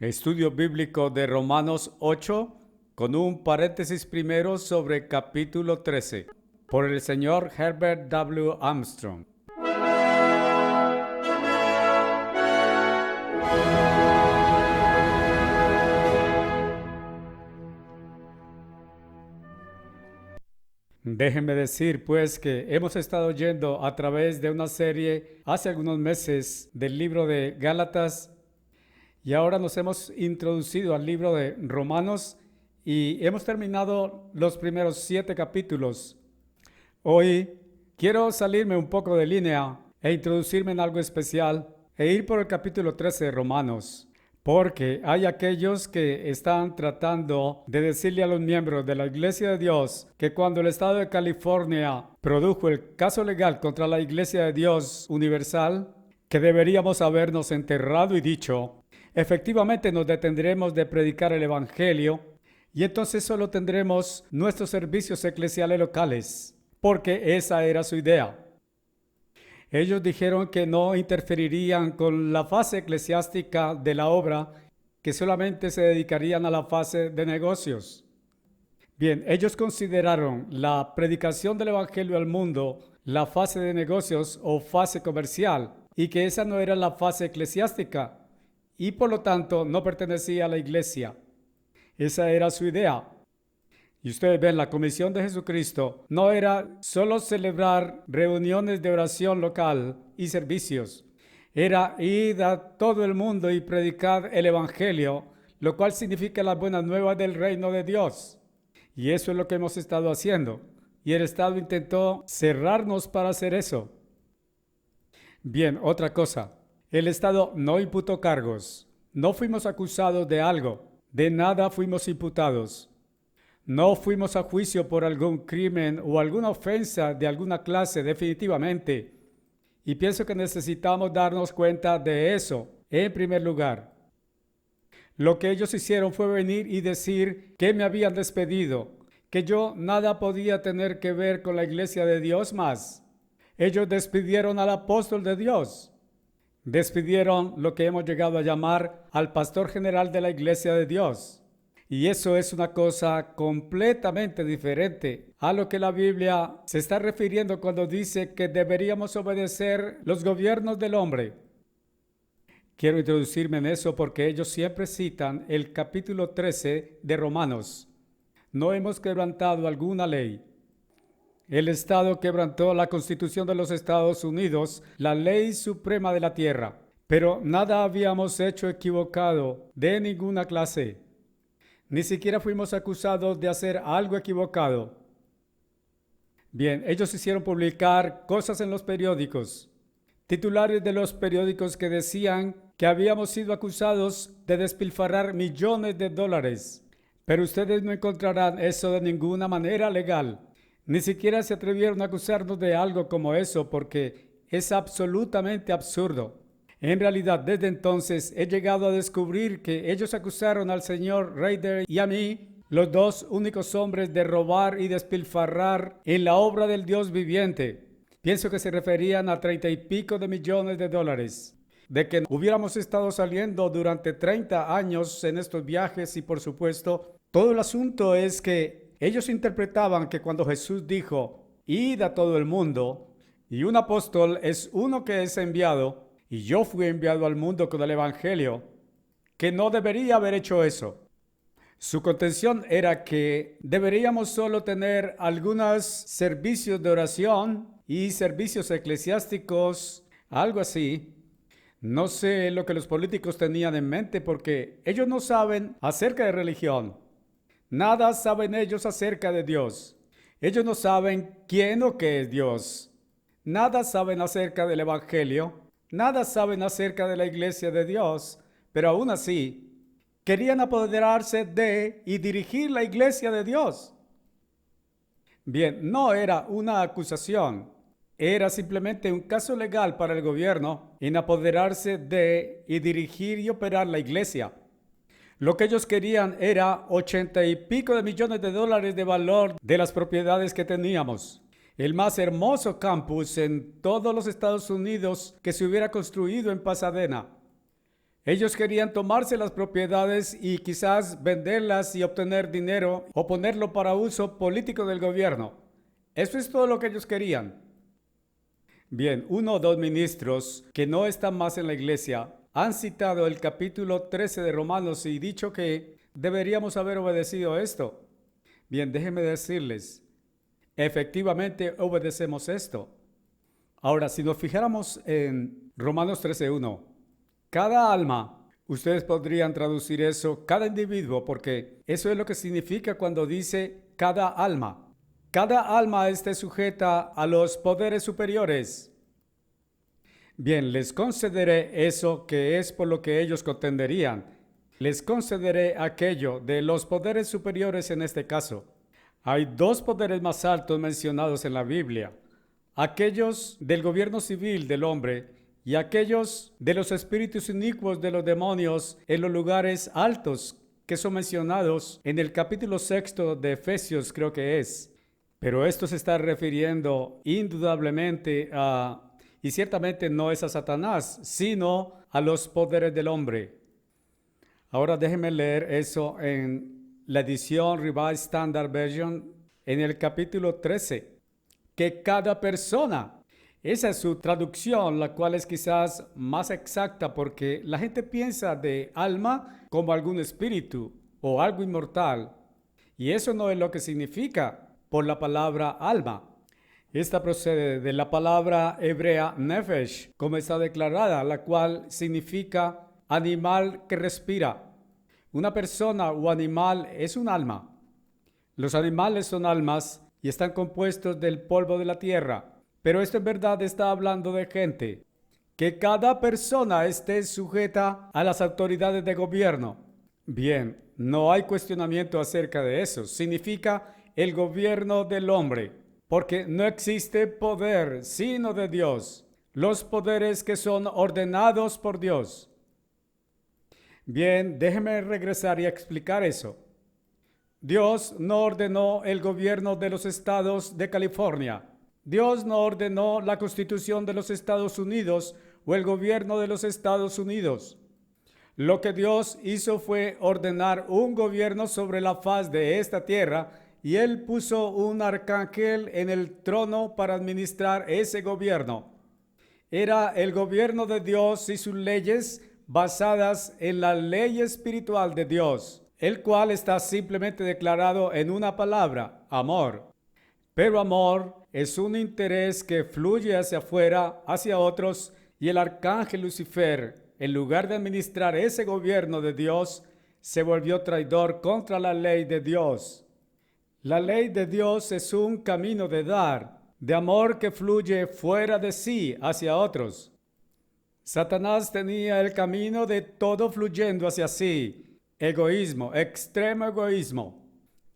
Estudio bíblico de Romanos 8, con un paréntesis primero sobre capítulo 13, por el señor Herbert W. Armstrong. Déjenme decir, pues, que hemos estado yendo a través de una serie hace algunos meses del libro de Gálatas y ahora nos hemos introducido al libro de Romanos y hemos terminado los primeros 7 capítulos. Hoy quiero salirme un poco de línea e introducirme en algo especial e ir por el capítulo 13 de Romanos. Porque hay aquellos que están tratando de decirle a los miembros de la Iglesia de Dios que cuando el Estado de California produjo el caso legal contra la Iglesia de Dios Universal, que deberíamos habernos enterrado y dicho, efectivamente nos detendremos de predicar el Evangelio y entonces solo tendremos nuestros servicios eclesiales locales, porque esa era su idea. Ellos dijeron que no interferirían con la fase eclesiástica de la obra, que solamente se dedicarían a la fase de negocios. Bien, ellos consideraron la predicación del Evangelio al mundo la fase de negocios o fase comercial, y que esa no era la fase eclesiástica, y por lo tanto no pertenecía a la iglesia. Esa era su idea. Y ustedes ven, la comisión de Jesucristo no era solo celebrar reuniones de oración local y servicios. Era ir a todo el mundo y predicar el Evangelio, lo cual significa las buenas nuevas del reino de Dios. Y eso es lo que hemos estado haciendo. Y el Estado intentó cerrarnos para hacer eso. Bien, otra cosa. El Estado no imputó cargos. No fuimos acusados de algo. De nada fuimos imputados. No fuimos a juicio por algún crimen o alguna ofensa de alguna clase, definitivamente. Y pienso que necesitamos darnos cuenta de eso, en primer lugar. Lo que ellos hicieron fue venir y decir que me habían despedido, que yo nada podía tener que ver con la iglesia de Dios más. Ellos despidieron al apóstol de Dios. Despidieron lo que hemos llegado a llamar al pastor general de la iglesia de Dios. Y eso es una cosa completamente diferente a lo que la Biblia se está refiriendo cuando dice que deberíamos obedecer los gobiernos del hombre. Quiero introducirme en eso porque ellos siempre citan el capítulo 13 de Romanos. No hemos quebrantado alguna ley. El Estado quebrantó la Constitución de los Estados Unidos, la ley suprema de la tierra, pero nada habíamos hecho equivocado de ninguna clase. Ni siquiera fuimos acusados de hacer algo equivocado. Bien, ellos hicieron publicar cosas en los periódicos, titulares de los periódicos que decían que habíamos sido acusados de despilfarrar millones de dólares. Pero ustedes no encontrarán eso de ninguna manera legal. Ni siquiera se atrevieron a acusarnos de algo como eso porque es absolutamente absurdo. En realidad, desde entonces he llegado a descubrir que ellos acusaron al señor Rader y a mí, los dos únicos hombres, de robar y despilfarrar en la obra del Dios viviente. Pienso que se referían a 30 y pico de millones de dólares. De que hubiéramos estado saliendo durante 30 años en estos viajes y por supuesto, todo el asunto es que ellos interpretaban que cuando Jesús dijo, id a todo el mundo, y un apóstol es uno que es enviado, y yo fui enviado al mundo con el Evangelio, que no debería haber hecho eso. Su contención era que deberíamos solo tener algunos servicios de oración y servicios eclesiásticos, algo así. No sé lo que los políticos tenían en mente porque ellos no saben acerca de religión. Nada saben ellos acerca de Dios. Ellos no saben quién o qué es Dios. Nada saben acerca del Evangelio. Nada saben acerca de la iglesia de Dios, pero aún así querían apoderarse de y dirigir la iglesia de Dios. Bien, no era una acusación, era simplemente un caso legal para el gobierno en apoderarse de y dirigir y operar la iglesia. Lo que ellos querían era 80 y pico de millones de dólares de valor de las propiedades que teníamos. El más hermoso campus en todos los Estados Unidos que se hubiera construido en Pasadena. Ellos querían tomarse las propiedades y quizás venderlas y obtener dinero o ponerlo para uso político del gobierno. Eso es todo lo que ellos querían. Bien, uno o dos ministros que no están más en la iglesia han citado el capítulo 13 de Romanos y dicho que deberíamos haber obedecido esto. Bien, déjenme decirles, efectivamente obedecemos esto. Ahora, si nos fijáramos en Romanos 13:1, cada alma, ustedes podrían traducir eso, cada individuo, porque eso es lo que significa cuando dice cada alma. Cada alma esté sujeta a los poderes superiores. Bien, les concederé eso que es por lo que ellos contenderían. Les concederé aquello de los poderes superiores en este caso. Hay dos poderes más altos mencionados en la Biblia. Aquellos del gobierno civil del hombre y aquellos de los espíritus inicuos de los demonios en los lugares altos que son mencionados en el capítulo 6 de Efesios, creo que es. Pero esto se está refiriendo indudablemente y ciertamente no es a Satanás, sino a los poderes del hombre. Ahora déjenme leer eso en la edición Revised Standard Version en el capítulo 13. Que cada persona, esa es su traducción, la cual es quizás más exacta porque la gente piensa de alma como algún espíritu o algo inmortal. Y eso no es lo que significa por la palabra alma. Esta procede de la palabra hebrea nefesh, como está declarada, la cual significa animal que respira. Una persona o animal es un alma. Los animales son almas y están compuestos del polvo de la tierra. Pero esto en verdad está hablando de gente. Que cada persona esté sujeta a las autoridades de gobierno. Bien, no hay cuestionamiento acerca de eso. Significa el gobierno del hombre. Porque no existe poder sino de Dios. Los poderes que son ordenados por Dios. Bien, déjeme regresar y explicar eso. Dios no ordenó el gobierno de los estados de California. Dios no ordenó la Constitución de los Estados Unidos o el gobierno de los Estados Unidos. Lo que Dios hizo fue ordenar un gobierno sobre la faz de esta tierra y Él puso un arcángel en el trono para administrar ese gobierno. Era el gobierno de Dios y sus leyes basadas en la ley espiritual de Dios, el cual está simplemente declarado en una palabra, amor. Pero amor es un interés que fluye hacia afuera, hacia otros, y el arcángel Lucifer, en lugar de administrar ese gobierno de Dios, se volvió traidor contra la ley de Dios. La ley de Dios es un camino de dar, de amor que fluye fuera de sí hacia otros. Satanás tenía el camino de todo fluyendo hacia sí, egoísmo, extremo egoísmo.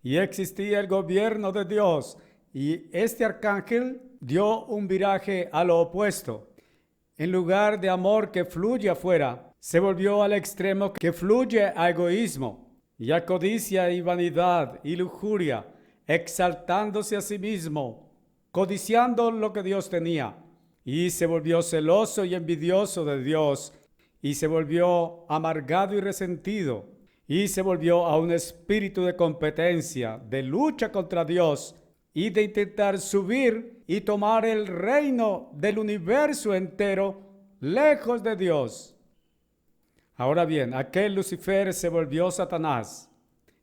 Y existía el gobierno de Dios, y este arcángel dio un viraje a lo opuesto. En lugar de amor que fluye afuera, se volvió al extremo que fluye a egoísmo, y a codicia y vanidad y lujuria, exaltándose a sí mismo, codiciando lo que Dios tenía. Y se volvió celoso y envidioso de Dios, y se volvió amargado y resentido, y se volvió a un espíritu de competencia, de lucha contra Dios, y de intentar subir y tomar el reino del universo entero lejos de Dios. Ahora bien, aquel Lucifer se volvió Satanás.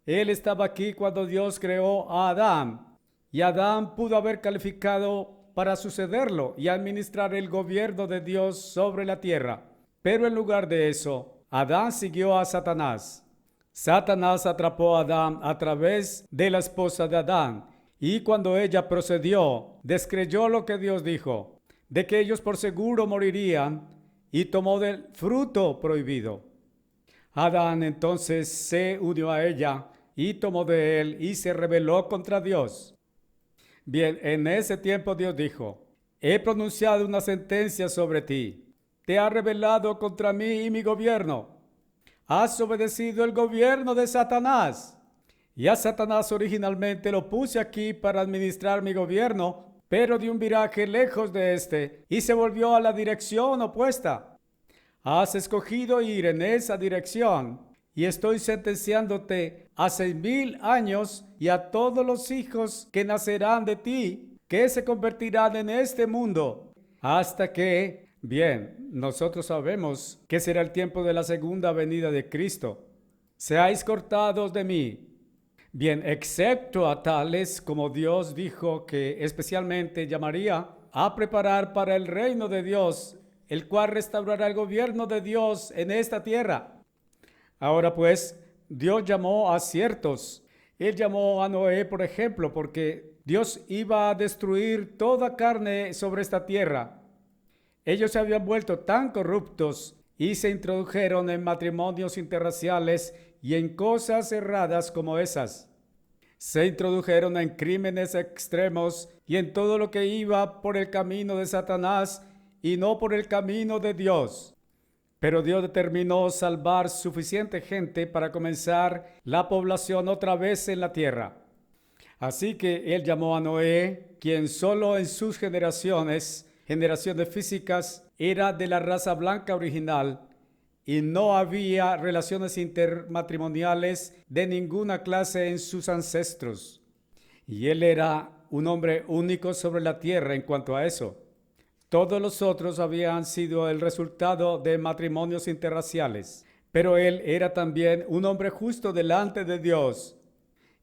Él estaba aquí cuando Dios creó a Adán, y Adán pudo haber calificado para sucederlo y administrar el gobierno de Dios sobre la tierra. Pero en lugar de eso, Adán siguió a Satanás. Satanás atrapó a Adán a través de la esposa de Adán, y cuando ella procedió, descreyó lo que Dios dijo, de que ellos por seguro morirían, y tomó del fruto prohibido. Adán entonces se unió a ella y tomó de él y se rebeló contra Dios. Bien, en ese tiempo Dios dijo, he pronunciado una sentencia sobre ti. Te has rebelado contra mí y mi gobierno. Has obedecido el gobierno de Satanás. Y a Satanás originalmente lo puse aquí para administrar mi gobierno, pero dio un viraje lejos de este y se volvió a la dirección opuesta. Has escogido ir en esa dirección y estoy sentenciándote a 6,000 años y a todos los hijos que nacerán de ti, que se convertirán en este mundo, hasta que, bien, nosotros sabemos que será el tiempo de la segunda venida de Cristo. Seáis cortados de mí. Bien, excepto a tales como Dios dijo que especialmente llamaría a preparar para el reino de Dios, el cual restaurará el gobierno de Dios en esta tierra. Ahora pues, Dios llamó a ciertos. Él llamó a Noé, por ejemplo, porque Dios iba a destruir toda carne sobre esta tierra. Ellos se habían vuelto tan corruptos y se introdujeron en matrimonios interraciales y en cosas erradas como esas. Se introdujeron en crímenes extremos y en todo lo que iba por el camino de Satanás y no por el camino de Dios. Pero Dios determinó salvar suficiente gente para comenzar la población otra vez en la tierra. Así que Él llamó a Noé, quien solo en sus generaciones físicas, era de la raza blanca original y no había relaciones intermatrimoniales de ninguna clase en sus ancestros. Y él era un hombre único sobre la tierra en cuanto a eso. Todos los otros habían sido el resultado de matrimonios interraciales, pero él era también un hombre justo delante de Dios.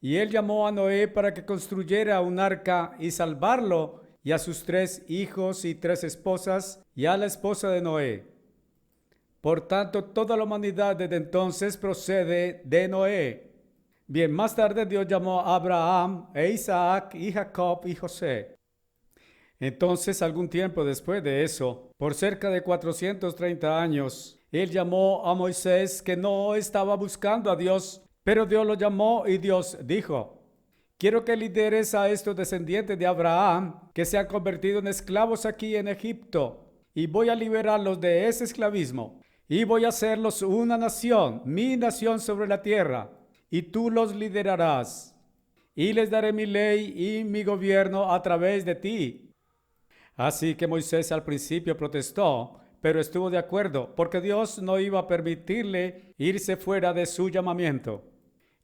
Y él llamó a Noé para que construyera un arca y salvarlo y a sus 3 hijos y 3 esposas y a la esposa de Noé. Por tanto, toda la humanidad desde entonces procede de Noé. Bien, más tarde Dios llamó a Abraham, e Isaac, y Jacob, y José. Entonces, algún tiempo después de eso, por cerca de 430 años, Él llamó a Moisés, que no estaba buscando a Dios, pero Dios lo llamó y Dios dijo: quiero que lideres a estos descendientes de Abraham, que se han convertido en esclavos aquí en Egipto, y voy a liberarlos de ese esclavismo. Y voy a hacerlos una nación, mi nación sobre la tierra, y tú los liderarás. Y les daré mi ley y mi gobierno a través de ti. Así que Moisés al principio protestó, pero estuvo de acuerdo, porque Dios no iba a permitirle irse fuera de su llamamiento.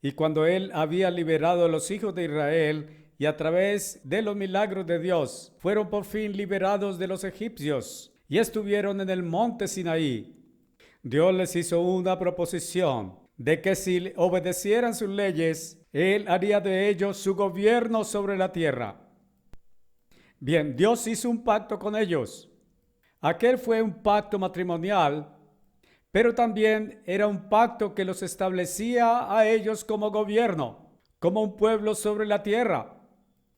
Y cuando él había liberado a los hijos de Israel, y a través de los milagros de Dios, fueron por fin liberados de los egipcios, y estuvieron en el monte Sinaí. Dios les hizo una proposición de que si obedecieran sus leyes, Él haría de ellos su gobierno sobre la tierra. Bien, Dios hizo un pacto con ellos. Aquel fue un pacto matrimonial, pero también era un pacto que los establecía a ellos como gobierno, como un pueblo sobre la tierra.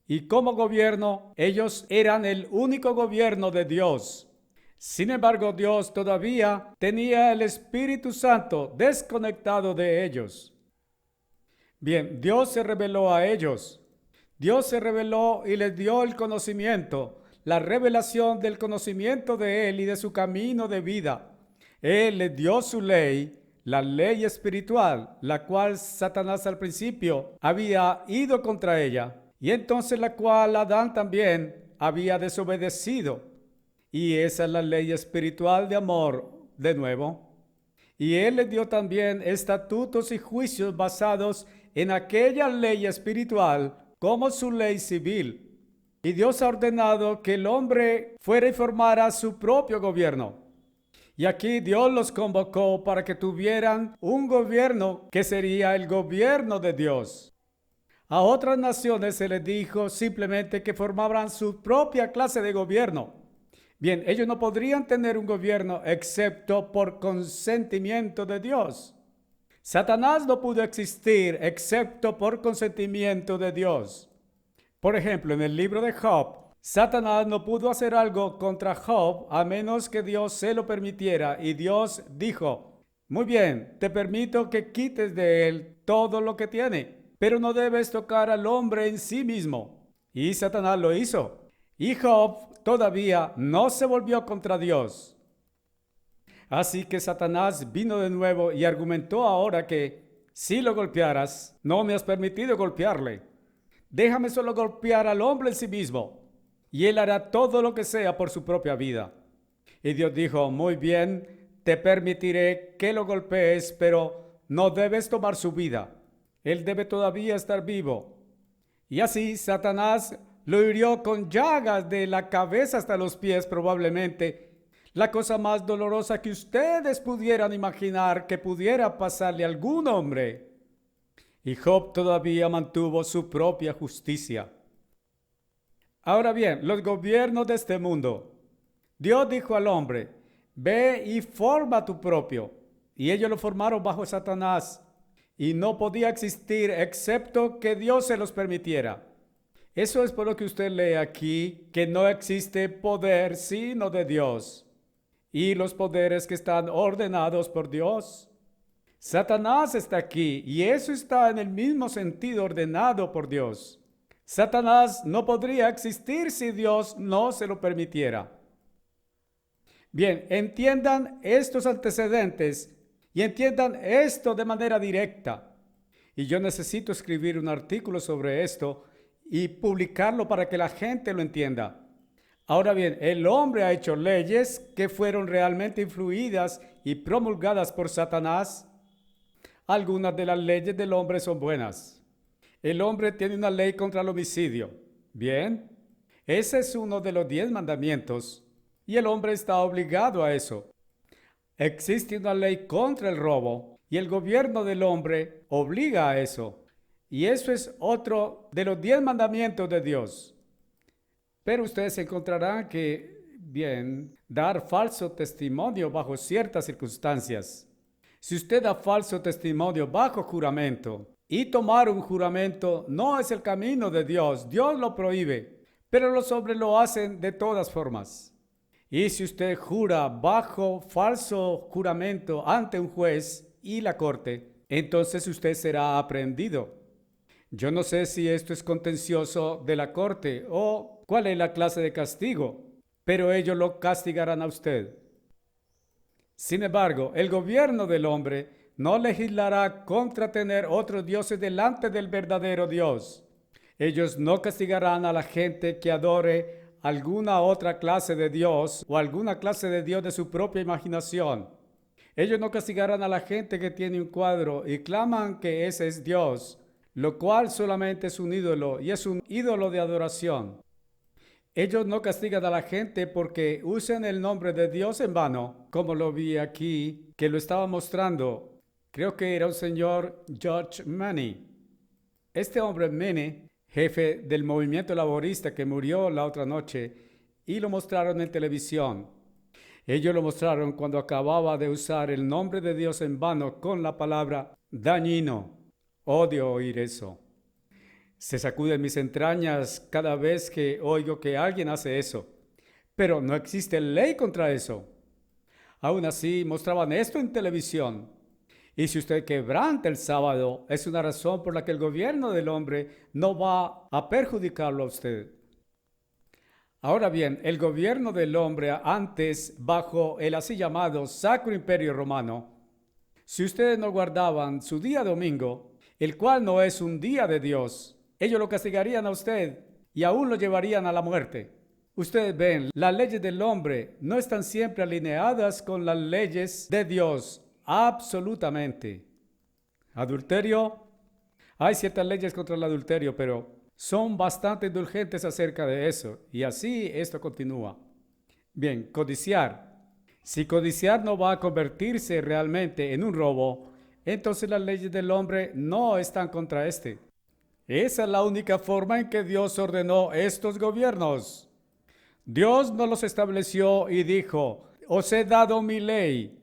Y como gobierno, ellos eran el único gobierno de Dios. Sin embargo, Dios todavía tenía el Espíritu Santo desconectado de ellos. Bien, Dios se reveló a ellos. Dios se reveló y les dio el conocimiento, la revelación del conocimiento de Él y de su camino de vida. Él les dio su ley, la ley espiritual, la cual Satanás al principio había ido contra ella, y entonces la cual Adán también había desobedecido. Y esa es la ley espiritual de amor, de nuevo. Y Él les dio también estatutos y juicios basados en aquella ley espiritual como su ley civil. Y Dios ha ordenado que el hombre fuera y formara su propio gobierno. Y aquí Dios los convocó para que tuvieran un gobierno que sería el gobierno de Dios. A otras naciones se les dijo simplemente que formaran su propia clase de gobierno. Bien, ellos no podrían tener un gobierno excepto por consentimiento de Dios. Satanás no pudo existir excepto por consentimiento de Dios. Por ejemplo, en el libro de Job, Satanás no pudo hacer algo contra Job a menos que Dios se lo permitiera. Y Dios dijo: muy bien, te permito que quites de él todo lo que tiene, pero no debes tocar al hombre en sí mismo. Y Satanás lo hizo. Y Job todavía no se volvió contra Dios. Así que Satanás vino de nuevo y argumentó ahora que si lo golpearas, no me has permitido golpearle. Déjame solo golpear al hombre en sí mismo, y él hará todo lo que sea por su propia vida. Y Dios dijo: muy bien, te permitiré que lo golpees, pero no debes tomar su vida. Él debe todavía estar vivo. Y así Satanás lo hirió con llagas de la cabeza hasta los pies, probablemente la cosa más dolorosa que ustedes pudieran imaginar que pudiera pasarle a algún hombre. Y Job todavía mantuvo su propia justicia. Ahora bien, los gobiernos de este mundo. Dios dijo al hombre, ve y forma tu propio. Y ellos lo formaron bajo Satanás. Y no podía existir excepto que Dios se los permitiera. Eso es por lo que usted lee aquí que no existe poder sino de Dios. Y los poderes que están ordenados por Dios. Satanás está aquí y eso está en el mismo sentido ordenado por Dios. Satanás no podría existir si Dios no se lo permitiera. Bien, entiendan estos antecedentes y entiendan esto de manera directa. Y yo necesito escribir un artículo sobre esto y publicarlo para que la gente lo entienda. Ahora bien, el hombre ha hecho leyes que fueron realmente influidas y promulgadas por Satanás. Algunas de las leyes del hombre son buenas. El hombre tiene una ley contra el homicidio. Bien, ese es uno de los 10 mandamientos y el hombre está obligado a eso. Existe una ley contra el robo y el gobierno del hombre obliga a eso. Y eso es otro de los 10 mandamientos de Dios. Pero ustedes encontrarán que, bien, dar falso testimonio bajo ciertas circunstancias. Si usted da falso testimonio bajo juramento y tomar un juramento no es el camino de Dios, Dios lo prohíbe, pero los hombres lo hacen de todas formas. Y si usted jura bajo falso juramento ante un juez y la corte, entonces usted será aprehendido. Yo no sé si esto es contencioso de la corte o cuál es la clase de castigo, pero ellos lo castigarán a usted. Sin embargo, el gobierno del hombre no legislará contra tener otros dioses delante del verdadero Dios. Ellos no castigarán a la gente que adore alguna otra clase de Dios o alguna clase de Dios de su propia imaginación. Ellos no castigarán a la gente que tiene un cuadro y claman que ese es Dios, lo cual solamente es un ídolo y es un ídolo de adoración. Ellos no castigan a la gente porque usen el nombre de Dios en vano, como lo vi aquí, que lo estaba mostrando. Creo que era un señor George Maney. Este hombre Maney, jefe del movimiento laborista que murió la otra noche, y lo mostraron en televisión. Ellos lo mostraron cuando acababa de usar el nombre de Dios en vano con la palabra dañino. Odio oír eso. Se sacuden mis entrañas cada vez que oigo que alguien hace eso. Pero no existe ley contra eso. Aún así, mostraban esto en televisión. Y si usted quebranta el sábado, es una razón por la que el gobierno del hombre no va a perjudicarlo a usted. Ahora bien, el gobierno del hombre antes, bajo el así llamado Sacro Imperio Romano, si ustedes no guardaban su día domingo, el cual no es un día de Dios, ellos lo castigarían a usted y aún lo llevarían a la muerte. Ustedes ven, las leyes del hombre no están siempre alineadas con las leyes de Dios, absolutamente. Adulterio, hay ciertas leyes contra el adulterio, pero son bastante indulgentes acerca de eso, y así esto continúa. Bien, codiciar. Si codiciar no va a convertirse realmente en un robo, entonces las leyes del hombre no están contra este. Esa es la única forma en que Dios ordenó estos gobiernos. Dios no los estableció y dijo, os he dado mi ley.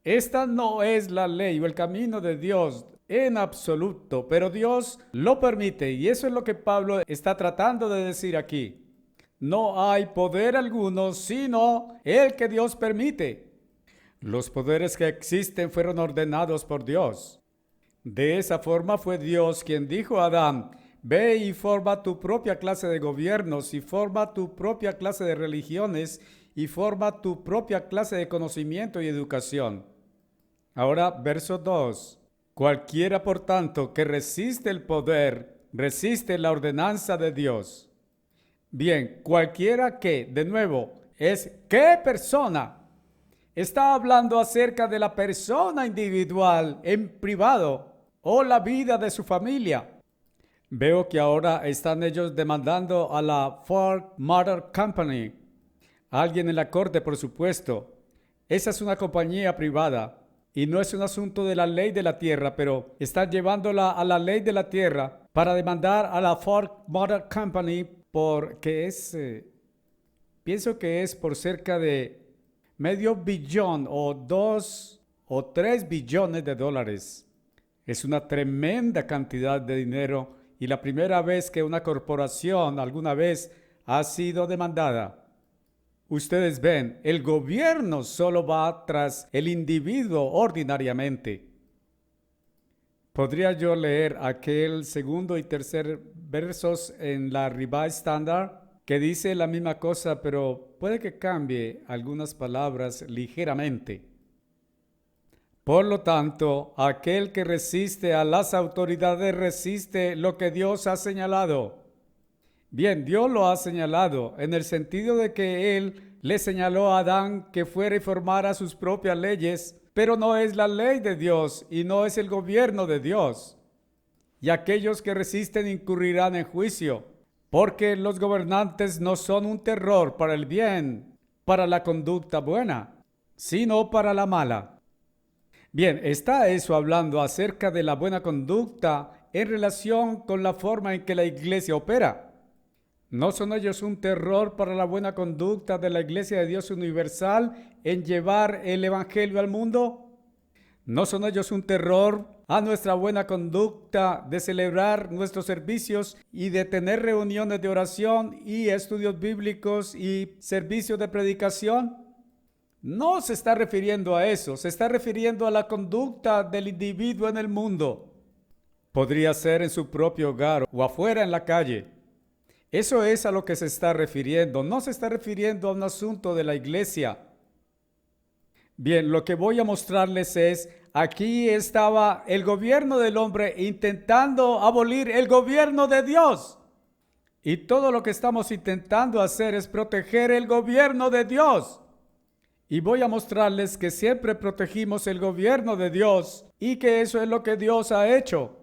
Esta no es la ley o el camino de Dios en absoluto, pero Dios lo permite y eso es lo que Pablo está tratando de decir aquí. No hay poder alguno sino el que Dios permite. Los poderes que existen fueron ordenados por Dios. De esa forma fue Dios quien dijo a Adán, ve y forma tu propia clase de gobiernos y forma tu propia clase de religiones y forma tu propia clase de conocimiento y educación. Ahora, verso 2. Cualquiera, por tanto, que resiste el poder, resiste la ordenanza de Dios. Bien, cualquiera que, de nuevo, es ¿qué persona? Está hablando acerca de la persona individual en privado o la vida de su familia. Veo que ahora están ellos demandando a la Ford Motor Company. Alguien en la corte, por supuesto. Esa es una compañía privada y no es un asunto de la ley de la tierra, pero están llevándola a la ley de la tierra para demandar a la Ford Motor Company porque pienso que es por cerca de medio billón o 2 o 3 billones de dólares. Es una tremenda cantidad de dinero y la primera vez que una corporación alguna vez ha sido demandada. Ustedes ven, el gobierno solo va tras el individuo ordinariamente. ¿Podría yo leer aquel segundo y tercer versos en la Revised Standard que dice la misma cosa, pero puede que cambie algunas palabras ligeramente? Por lo tanto, aquel que resiste a las autoridades resiste lo que Dios ha señalado. Bien, Dios lo ha señalado en el sentido de que Él le señaló a Adán que fuera y formara sus propias leyes, pero no es la ley de Dios y no es el gobierno de Dios. Y aquellos que resisten incurrirán en juicio, porque los gobernantes no son un terror para el bien, para la conducta buena, sino para la mala. Bien, está eso hablando acerca de la buena conducta en relación con la forma en que la iglesia opera. ¿No son ellos un terror para la buena conducta de la Iglesia de Dios Universal en llevar el Evangelio al mundo? ¿No son ellos un terror a nuestra buena conducta de celebrar nuestros servicios y de tener reuniones de oración y estudios bíblicos y servicios de predicación? No se está refiriendo a eso, se está refiriendo a la conducta del individuo en el mundo. Podría ser en su propio hogar o afuera en la calle. Eso es a lo que se está refiriendo, no se está refiriendo a un asunto de la iglesia. Bien, lo que voy a mostrarles es, aquí estaba el gobierno del hombre intentando abolir el gobierno de Dios. Y todo lo que estamos intentando hacer es proteger el gobierno de Dios. Y voy a mostrarles que siempre protegimos el gobierno de Dios y que eso es lo que Dios ha hecho.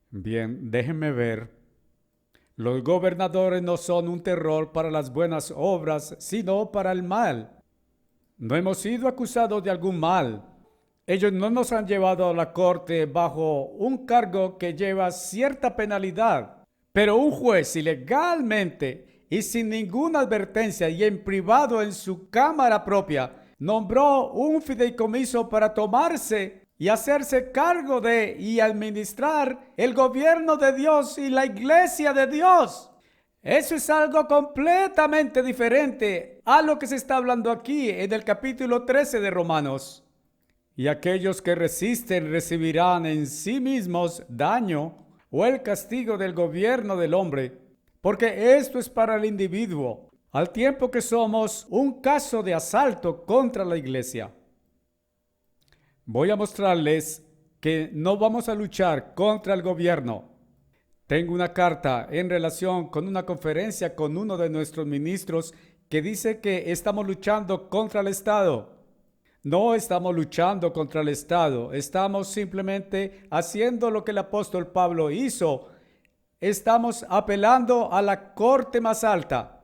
Bien, déjenme ver. Los gobernadores no son un terror para las buenas obras, sino para el mal. No hemos sido acusados de algún mal. Ellos no nos han llevado a la corte bajo un cargo que lleva cierta penalidad. Pero un juez ilegalmente y sin ninguna advertencia y en privado en su cámara propia nombró un fideicomiso para tomarse y hacerse cargo de y administrar el gobierno de Dios y la iglesia de Dios. Eso es algo completamente diferente a lo que se está hablando aquí en el capítulo 13 de Romanos. Y aquellos que resisten recibirán en sí mismos daño o el castigo del gobierno del hombre, porque esto es para el individuo, al tiempo que somos un caso de asalto contra la iglesia. Voy a mostrarles que no vamos a luchar contra el gobierno. Tengo una carta en relación con una conferencia con uno de nuestros ministros que dice que estamos luchando contra el Estado. No estamos luchando contra el Estado, estamos simplemente haciendo lo que el apóstol Pablo hizo. Estamos apelando a la corte más alta.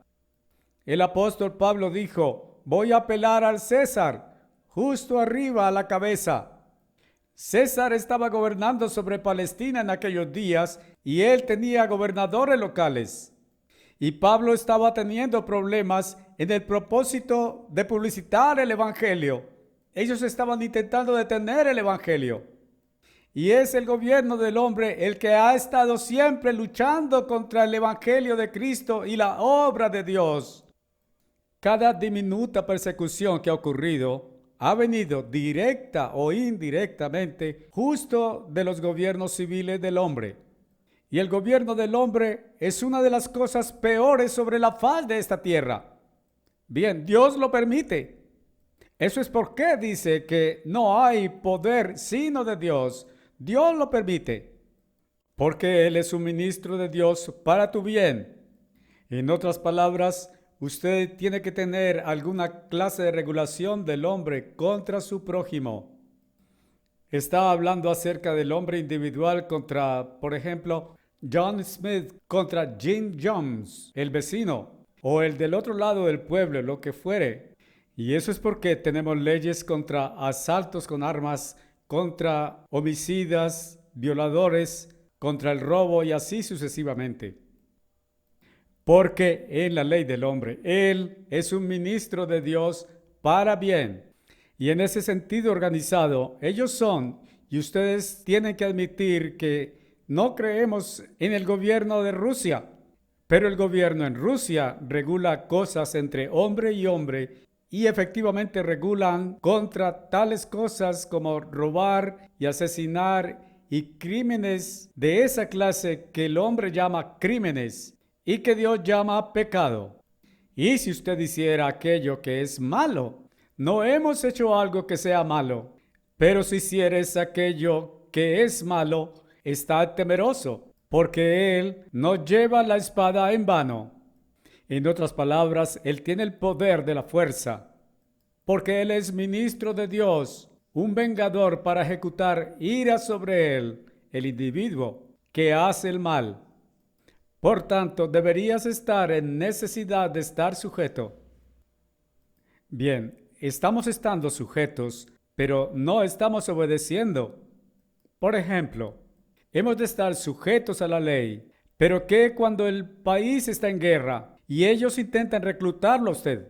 El apóstol Pablo dijo, voy a apelar al César. Justo arriba a la cabeza. César estaba gobernando sobre Palestina en aquellos días y él tenía gobernadores locales. Y Pablo estaba teniendo problemas en el propósito de publicitar el evangelio. Ellos estaban intentando detener el evangelio. Y es el gobierno del hombre el que ha estado siempre luchando contra el evangelio de Cristo y la obra de Dios. Cada diminuta persecución que ha ocurrido ha venido directa o indirectamente justo de los gobiernos civiles del hombre. Y el gobierno del hombre es una de las cosas peores sobre la faz de esta tierra. Bien, Dios lo permite. Eso es porque dice que no hay poder sino de Dios. Dios lo permite. Porque Él es un ministro de Dios para tu bien. En otras palabras, usted tiene que tener alguna clase de regulación del hombre contra su prójimo. Está hablando acerca del hombre individual contra, por ejemplo, John Smith contra Jim Jones, el vecino, o el del otro lado del pueblo, lo que fuere. Y eso es porque tenemos leyes contra asaltos con armas, contra homicidas, violadores, contra el robo y así sucesivamente. Porque en la ley del hombre, Él es un ministro de Dios para bien. Y en ese sentido organizado, ellos son, y ustedes tienen que admitir que no creemos en el gobierno de Rusia, pero el gobierno en Rusia regula cosas entre hombre y hombre y efectivamente regulan contra tales cosas como robar y asesinar y crímenes de esa clase que el hombre llama crímenes y que Dios llama pecado. Y si usted hiciera aquello que es malo, no hemos hecho algo que sea malo, pero si hicieres aquello que es malo, está temeroso, porque Él no lleva la espada en vano. En otras palabras, Él tiene el poder de la fuerza, porque Él es ministro de Dios, un vengador para ejecutar ira sobre Él, el individuo que hace el mal. Por tanto, deberías estar en necesidad de estar sujeto. Bien, estamos estando sujetos, pero no estamos obedeciendo. Por ejemplo, hemos de estar sujetos a la ley, pero ¿qué cuando el país está en guerra y ellos intentan reclutarlo a usted?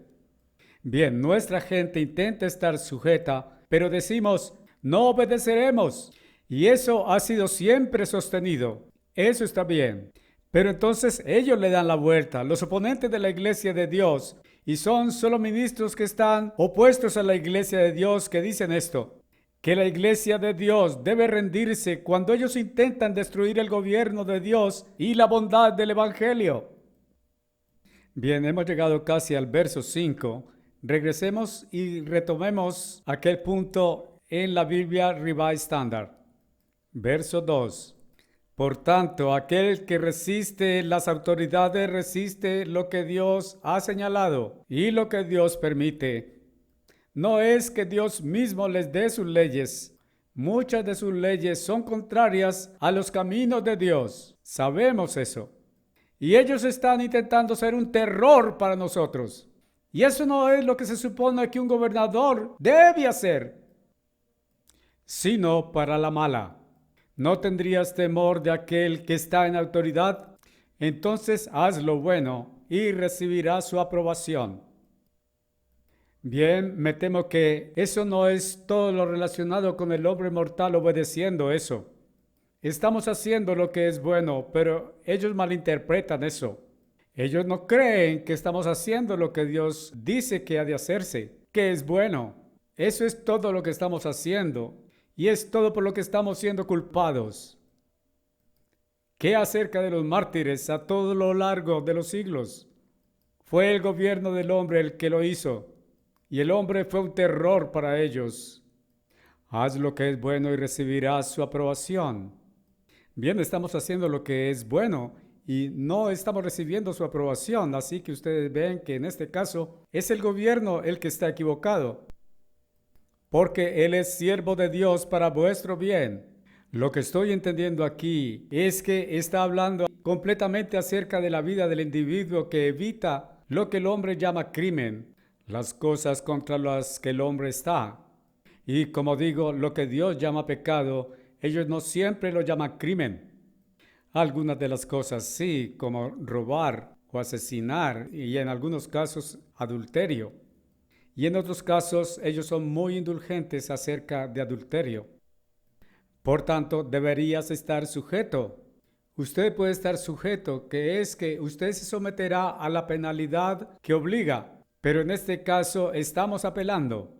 Bien, nuestra gente intenta estar sujeta, pero decimos, no obedeceremos. Y eso ha sido siempre sostenido. Eso está bien. Pero entonces ellos le dan la vuelta, los oponentes de la iglesia de Dios, y son solo ministros que están opuestos a la iglesia de Dios que dicen esto, que la iglesia de Dios debe rendirse cuando ellos intentan destruir el gobierno de Dios y la bondad del evangelio. Bien, hemos llegado casi al verso 5. Regresemos y retomemos aquel punto en la Biblia Revised Standard. Verso 2. Por tanto, aquel que resiste las autoridades resiste lo que Dios ha señalado y lo que Dios permite. No es que Dios mismo les dé sus leyes. Muchas de sus leyes son contrarias a los caminos de Dios. Sabemos eso. Y ellos están intentando ser un terror para nosotros. Y eso no es lo que se supone que un gobernador debe hacer, sino para la mala. ¿No tendrías temor de aquel que está en autoridad? Entonces haz lo bueno y recibirás su aprobación. Bien, me temo que eso no es todo lo relacionado con el hombre mortal obedeciendo eso. Estamos haciendo lo que es bueno, pero ellos malinterpretan eso. Ellos no creen que estamos haciendo lo que Dios dice que ha de hacerse, que es bueno. Eso es todo lo que estamos haciendo. Y es todo por lo que estamos siendo culpados. ¿Qué acerca de los mártires a todo lo largo de los siglos? Fue el gobierno del hombre el que lo hizo, y el hombre fue un terror para ellos. Haz lo que es bueno y recibirás su aprobación. Bien, estamos haciendo lo que es bueno y no estamos recibiendo su aprobación, así que ustedes ven que en este caso es el gobierno el que está equivocado. Porque Él es siervo de Dios para vuestro bien. Lo que estoy entendiendo aquí es que está hablando completamente acerca de la vida del individuo que evita lo que el hombre llama crimen, las cosas contra las que el hombre está. Y como digo, lo que Dios llama pecado, ellos no siempre lo llaman crimen. Algunas de las cosas sí, como robar o asesinar y en algunos casos adulterio. Y en otros casos, ellos son muy indulgentes acerca de adulterio. Por tanto, deberías estar sujeto. Usted puede estar sujeto, que es que usted se someterá a la penalidad que obliga. Pero en este caso, estamos apelando.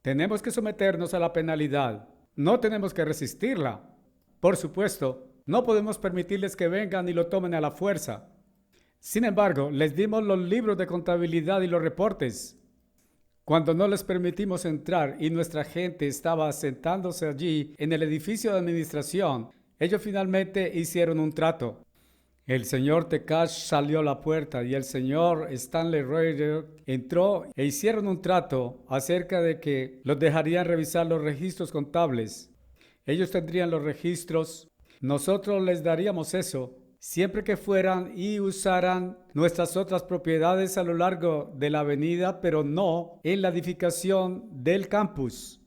Tenemos que someternos a la penalidad. No tenemos que resistirla. Por supuesto, no podemos permitirles que vengan y lo tomen a la fuerza. Sin embargo, les dimos los libros de contabilidad y los reportes. Cuando no les permitimos entrar y nuestra gente estaba sentándose allí en el edificio de administración, ellos finalmente hicieron un trato. El señor Tekash salió a la puerta y el señor Stanley Raider entró e hicieron un trato acerca de que los dejarían revisar los registros contables. Ellos tendrían los registros, nosotros les daríamos eso, siempre que fueran y usaran nuestras otras propiedades a lo largo de la avenida, pero no en la edificación del campus.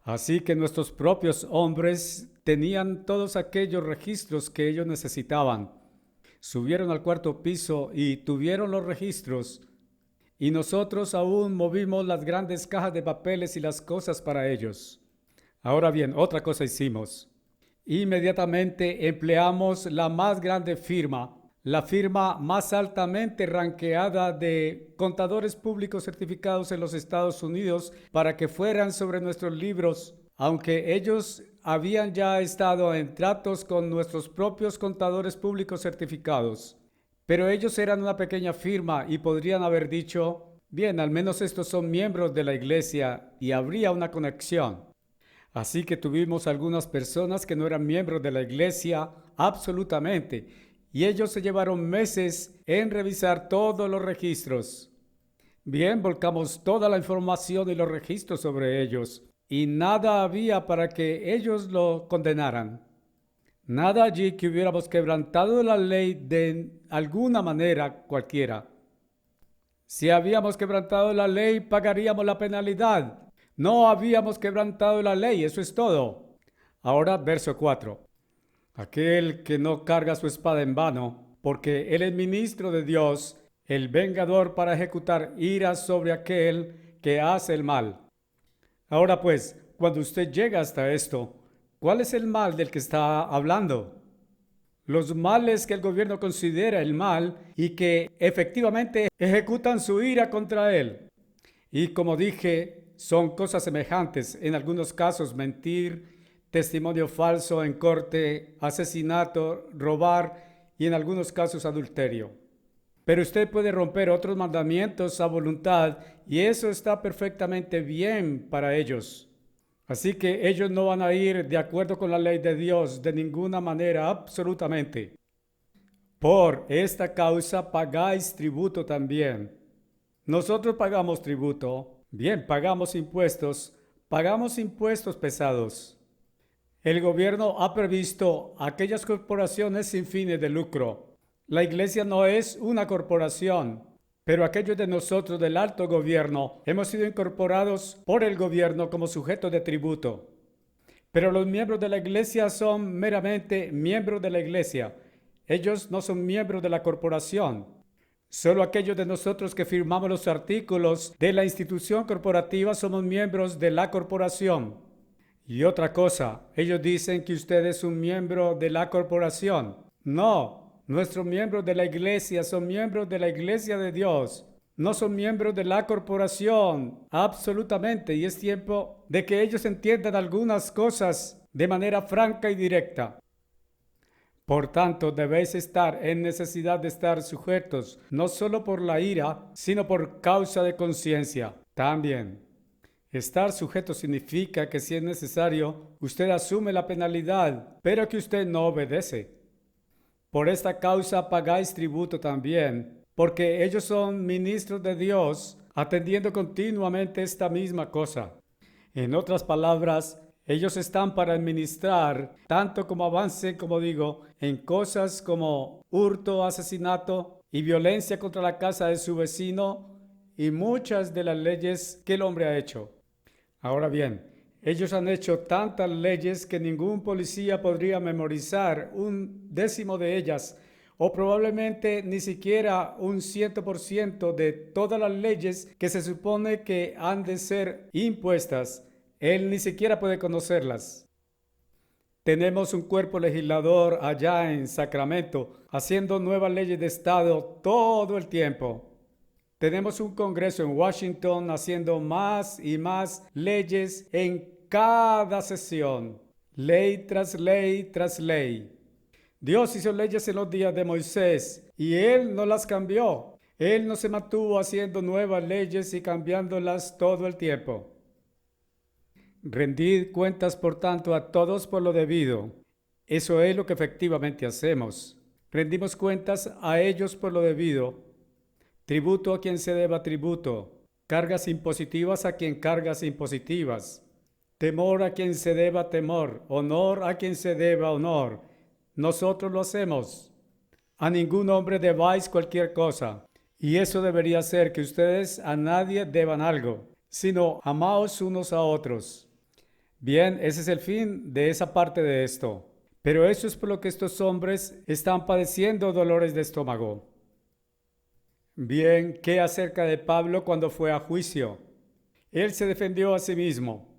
Así que nuestros propios hombres tenían todos aquellos registros que ellos necesitaban. Subieron al cuarto piso y tuvieron los registros, y nosotros aún movimos las grandes cajas de papeles y las cosas para ellos. Ahora bien, otra cosa hicimos. Inmediatamente empleamos la más grande firma, la firma más altamente ranqueada de contadores públicos certificados en los Estados Unidos para que fueran sobre nuestros libros, aunque ellos habían ya estado en tratos con nuestros propios contadores públicos certificados. Pero ellos eran una pequeña firma y podrían haber dicho, bien, al menos estos son miembros de la iglesia y habría una conexión. Así que tuvimos algunas personas que no eran miembros de la iglesia absolutamente, y ellos se llevaron meses en revisar todos los registros. Bien, volcamos toda la información y los registros sobre ellos, y nada había para que ellos lo condenaran. Nada allí que hubiéramos quebrantado la ley de alguna manera cualquiera. Si habíamos quebrantado la ley, pagaríamos la penalidad. No habíamos quebrantado la ley, eso es todo. Ahora, verso 4. Aquel que no carga su espada en vano, porque él es ministro de Dios, el vengador para ejecutar ira sobre aquel que hace el mal. Ahora pues, cuando usted llega hasta esto, ¿cuál es el mal del que está hablando? Los males que el gobierno considera el mal y que efectivamente ejecutan su ira contra él. Y como dije, son cosas semejantes, en algunos casos mentir, testimonio falso en corte, asesinato, robar y en algunos casos adulterio. Pero usted puede romper otros mandamientos a voluntad y eso está perfectamente bien para ellos. Así que ellos no van a ir de acuerdo con la ley de Dios de ninguna manera, absolutamente. Por esta causa pagáis tributo también. Nosotros pagamos tributo. Bien, pagamos impuestos pesados. El gobierno ha previsto aquellas corporaciones sin fines de lucro. La iglesia no es una corporación, pero aquellos de nosotros del alto gobierno hemos sido incorporados por el gobierno como sujetos de tributo. Pero los miembros de la iglesia son meramente miembros de la iglesia. Ellos no son miembros de la corporación. Solo aquellos de nosotros que firmamos los artículos de la institución corporativa somos miembros de la corporación. Y otra cosa, ellos dicen que usted es un miembro de la corporación. No, nuestros miembros de la iglesia son miembros de la iglesia de Dios. No son miembros de la corporación, absolutamente. Y es tiempo de que ellos entiendan algunas cosas de manera franca y directa. Por tanto, debéis estar en necesidad de estar sujetos, no solo por la ira, sino por causa de conciencia también. Estar sujeto significa que si es necesario, usted asume la penalidad, pero que usted no obedece. Por esta causa pagáis tributo también, porque ellos son ministros de Dios, atendiendo continuamente esta misma cosa. En otras palabras, ellos están para administrar, tanto como avancen, como digo, en cosas como hurto, asesinato y violencia contra la casa de su vecino y muchas de las leyes que el hombre ha hecho. Ahora bien, ellos han hecho tantas leyes que ningún policía podría memorizar un décimo de ellas o probablemente ni siquiera un 100% de todas las leyes que se supone que han de ser impuestas. Él ni siquiera puede conocerlas. Tenemos un cuerpo legislador allá en Sacramento haciendo nuevas leyes de Estado todo el tiempo. Tenemos un Congreso en Washington haciendo más y más leyes en cada sesión. Ley tras ley tras ley. Dios hizo leyes en los días de Moisés y Él no las cambió. Él no se mantuvo haciendo nuevas leyes y cambiándolas todo el tiempo. Rendid cuentas, por tanto, a todos por lo debido. Eso es lo que efectivamente hacemos. Rendimos cuentas a ellos por lo debido. Tributo a quien se deba tributo. Cargas impositivas a quien cargas impositivas. Temor a quien se deba temor. Honor a quien se deba honor. Nosotros lo hacemos. A ningún hombre debáis cualquier cosa. Y eso debería hacer que ustedes a nadie deban algo, sino amaos unos a otros. Bien, ese es el fin de esa parte de esto. Pero eso es por lo que estos hombres están padeciendo dolores de estómago. Bien, ¿qué acerca de Pablo cuando fue a juicio? Él se defendió a sí mismo.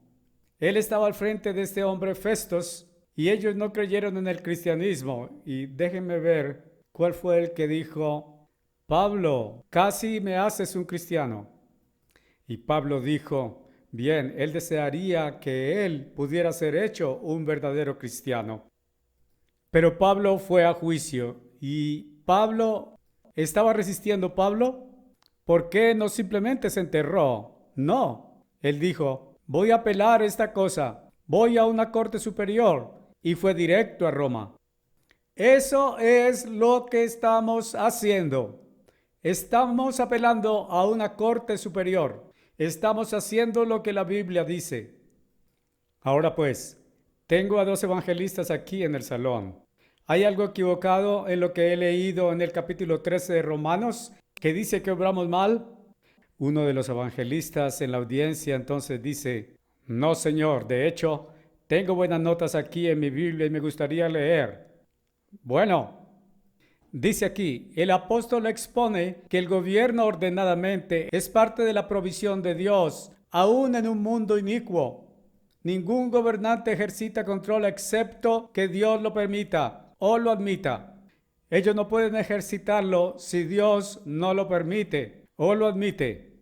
Él estaba al frente de este hombre Festos y ellos no creyeron en el cristianismo. Y déjenme ver cuál fue el que dijo: Pablo, casi me haces un cristiano. Y Pablo dijo: bien, él desearía que él pudiera ser hecho un verdadero cristiano. Pero Pablo fue a juicio y Pablo estaba resistiendo. Pablo, ¿por qué no simplemente se enterró? No, él dijo: voy a apelar esta cosa, voy a una corte superior, y fue directo a Roma. Eso es lo que estamos haciendo. Estamos apelando a una corte superior. Estamos haciendo lo que la Biblia dice. Ahora pues, tengo a 2 evangelistas aquí en el salón. ¿Hay algo equivocado en lo que he leído en el capítulo 13 de Romanos, que dice que obramos mal? Uno de los evangelistas en la audiencia entonces dice: no, señor, de hecho, tengo buenas notas aquí en mi Biblia y me gustaría leer. Bueno, dice aquí, el apóstol expone que el gobierno ordenadamente es parte de la provisión de Dios, aún en un mundo inicuo. Ningún gobernante ejercita control excepto que Dios lo permita o lo admita. Ellos no pueden ejercitarlo si Dios no lo permite o lo admite.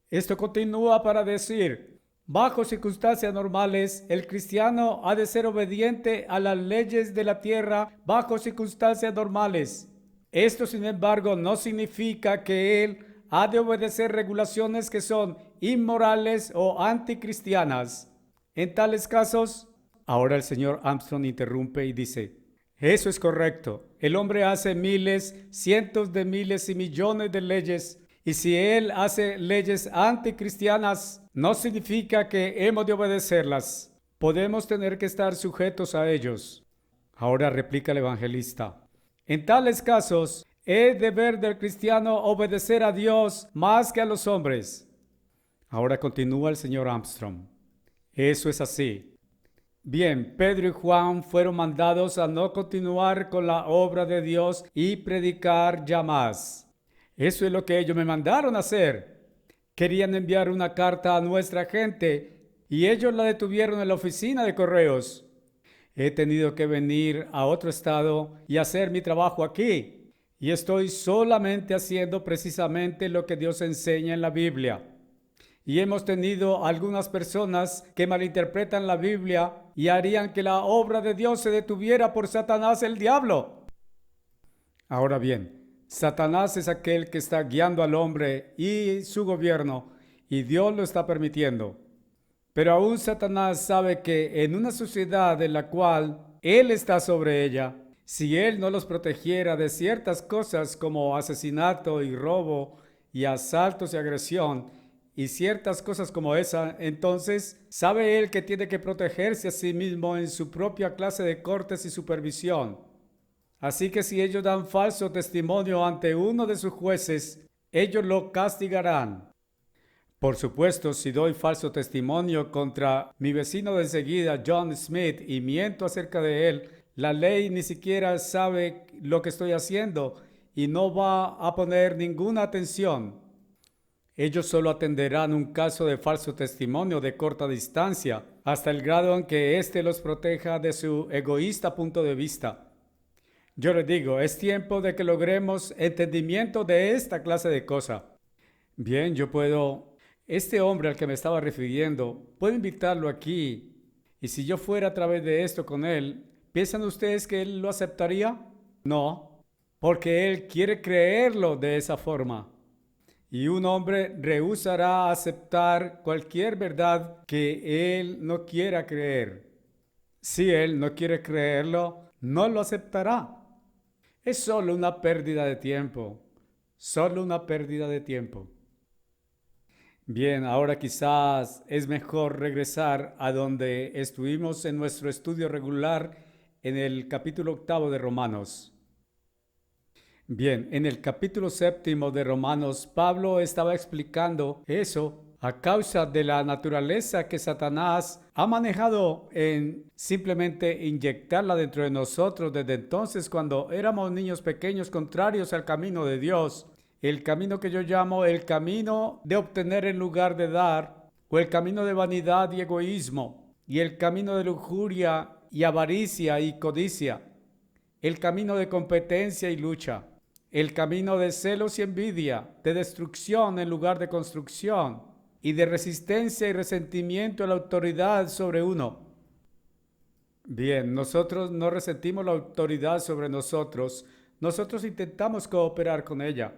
Esto continúa para decir: bajo circunstancias normales, el cristiano ha de ser obediente a las leyes de la tierra bajo circunstancias normales. Esto, sin embargo, no significa que él ha de obedecer regulaciones que son inmorales o anticristianas. En tales casos, ahora el señor Armstrong interrumpe y dice: eso es correcto. El hombre hace miles, cientos de miles y millones de leyes. Y si él hace leyes anticristianas, no significa que hemos de obedecerlas. Podemos tener que estar sujetos a ellos. Ahora replica el evangelista: en tales casos, es deber del cristiano obedecer a Dios más que a los hombres. Ahora continúa el señor Armstrong: eso es así. Bien, Pedro y Juan fueron mandados a no continuar con la obra de Dios y predicar ya más. Eso es lo que ellos me mandaron a hacer. Querían enviar una carta a nuestra gente y ellos la detuvieron en la oficina de correos. He tenido que venir a otro estado y hacer mi trabajo aquí. Y estoy solamente haciendo precisamente lo que Dios enseña en la Biblia. Y hemos tenido algunas personas que malinterpretan la Biblia y harían que la obra de Dios se detuviera por Satanás, el diablo. Ahora bien, Satanás es aquel que está guiando al hombre y su gobierno, y Dios lo está permitiendo. Pero aún Satanás sabe que en una sociedad en la cual él está sobre ella, si él no los protegiera de ciertas cosas como asesinato y robo y asaltos y agresión y ciertas cosas como esa, entonces sabe él que tiene que protegerse a sí mismo en su propia clase de cortes y supervisión. Así que si ellos dan falso testimonio ante uno de sus jueces, ellos lo castigarán. Por supuesto, si doy falso testimonio contra mi vecino de enseguida, John Smith, y miento acerca de él, la ley ni siquiera sabe lo que estoy haciendo y no va a poner ninguna atención. Ellos solo atenderán un caso de falso testimonio de corta distancia, hasta el grado en que éste los proteja de su egoísta punto de vista. Yo les digo, es tiempo de que logremos entendimiento de esta clase de cosa. Bien, este hombre al que me estaba refiriendo, puedo invitarlo aquí. Y si yo fuera a través de esto con él, ¿piensan ustedes que él lo aceptaría? No, porque él quiere creerlo de esa forma. Y un hombre rehusará aceptar cualquier verdad que él no quiera creer. Si él no quiere creerlo, no lo aceptará. Es solo una pérdida de tiempo, solo una pérdida de tiempo. Bien, ahora quizás es mejor regresar a donde estuvimos en nuestro estudio regular en el capítulo 8 de Romanos. Bien, en el capítulo 7 de Romanos, Pablo estaba explicando eso a causa de la naturaleza que Satanás ha manejado en simplemente inyectarla dentro de nosotros desde entonces cuando éramos niños pequeños contrarios al camino de Dios. El camino que yo llamo el camino de obtener en lugar de dar, o el camino de vanidad y egoísmo, y el camino de lujuria y avaricia y codicia, el camino de competencia y lucha, el camino de celos y envidia, de destrucción en lugar de construcción, y de resistencia y resentimiento a la autoridad sobre uno. Bien, nosotros no resentimos la autoridad sobre nosotros, nosotros intentamos cooperar con ella.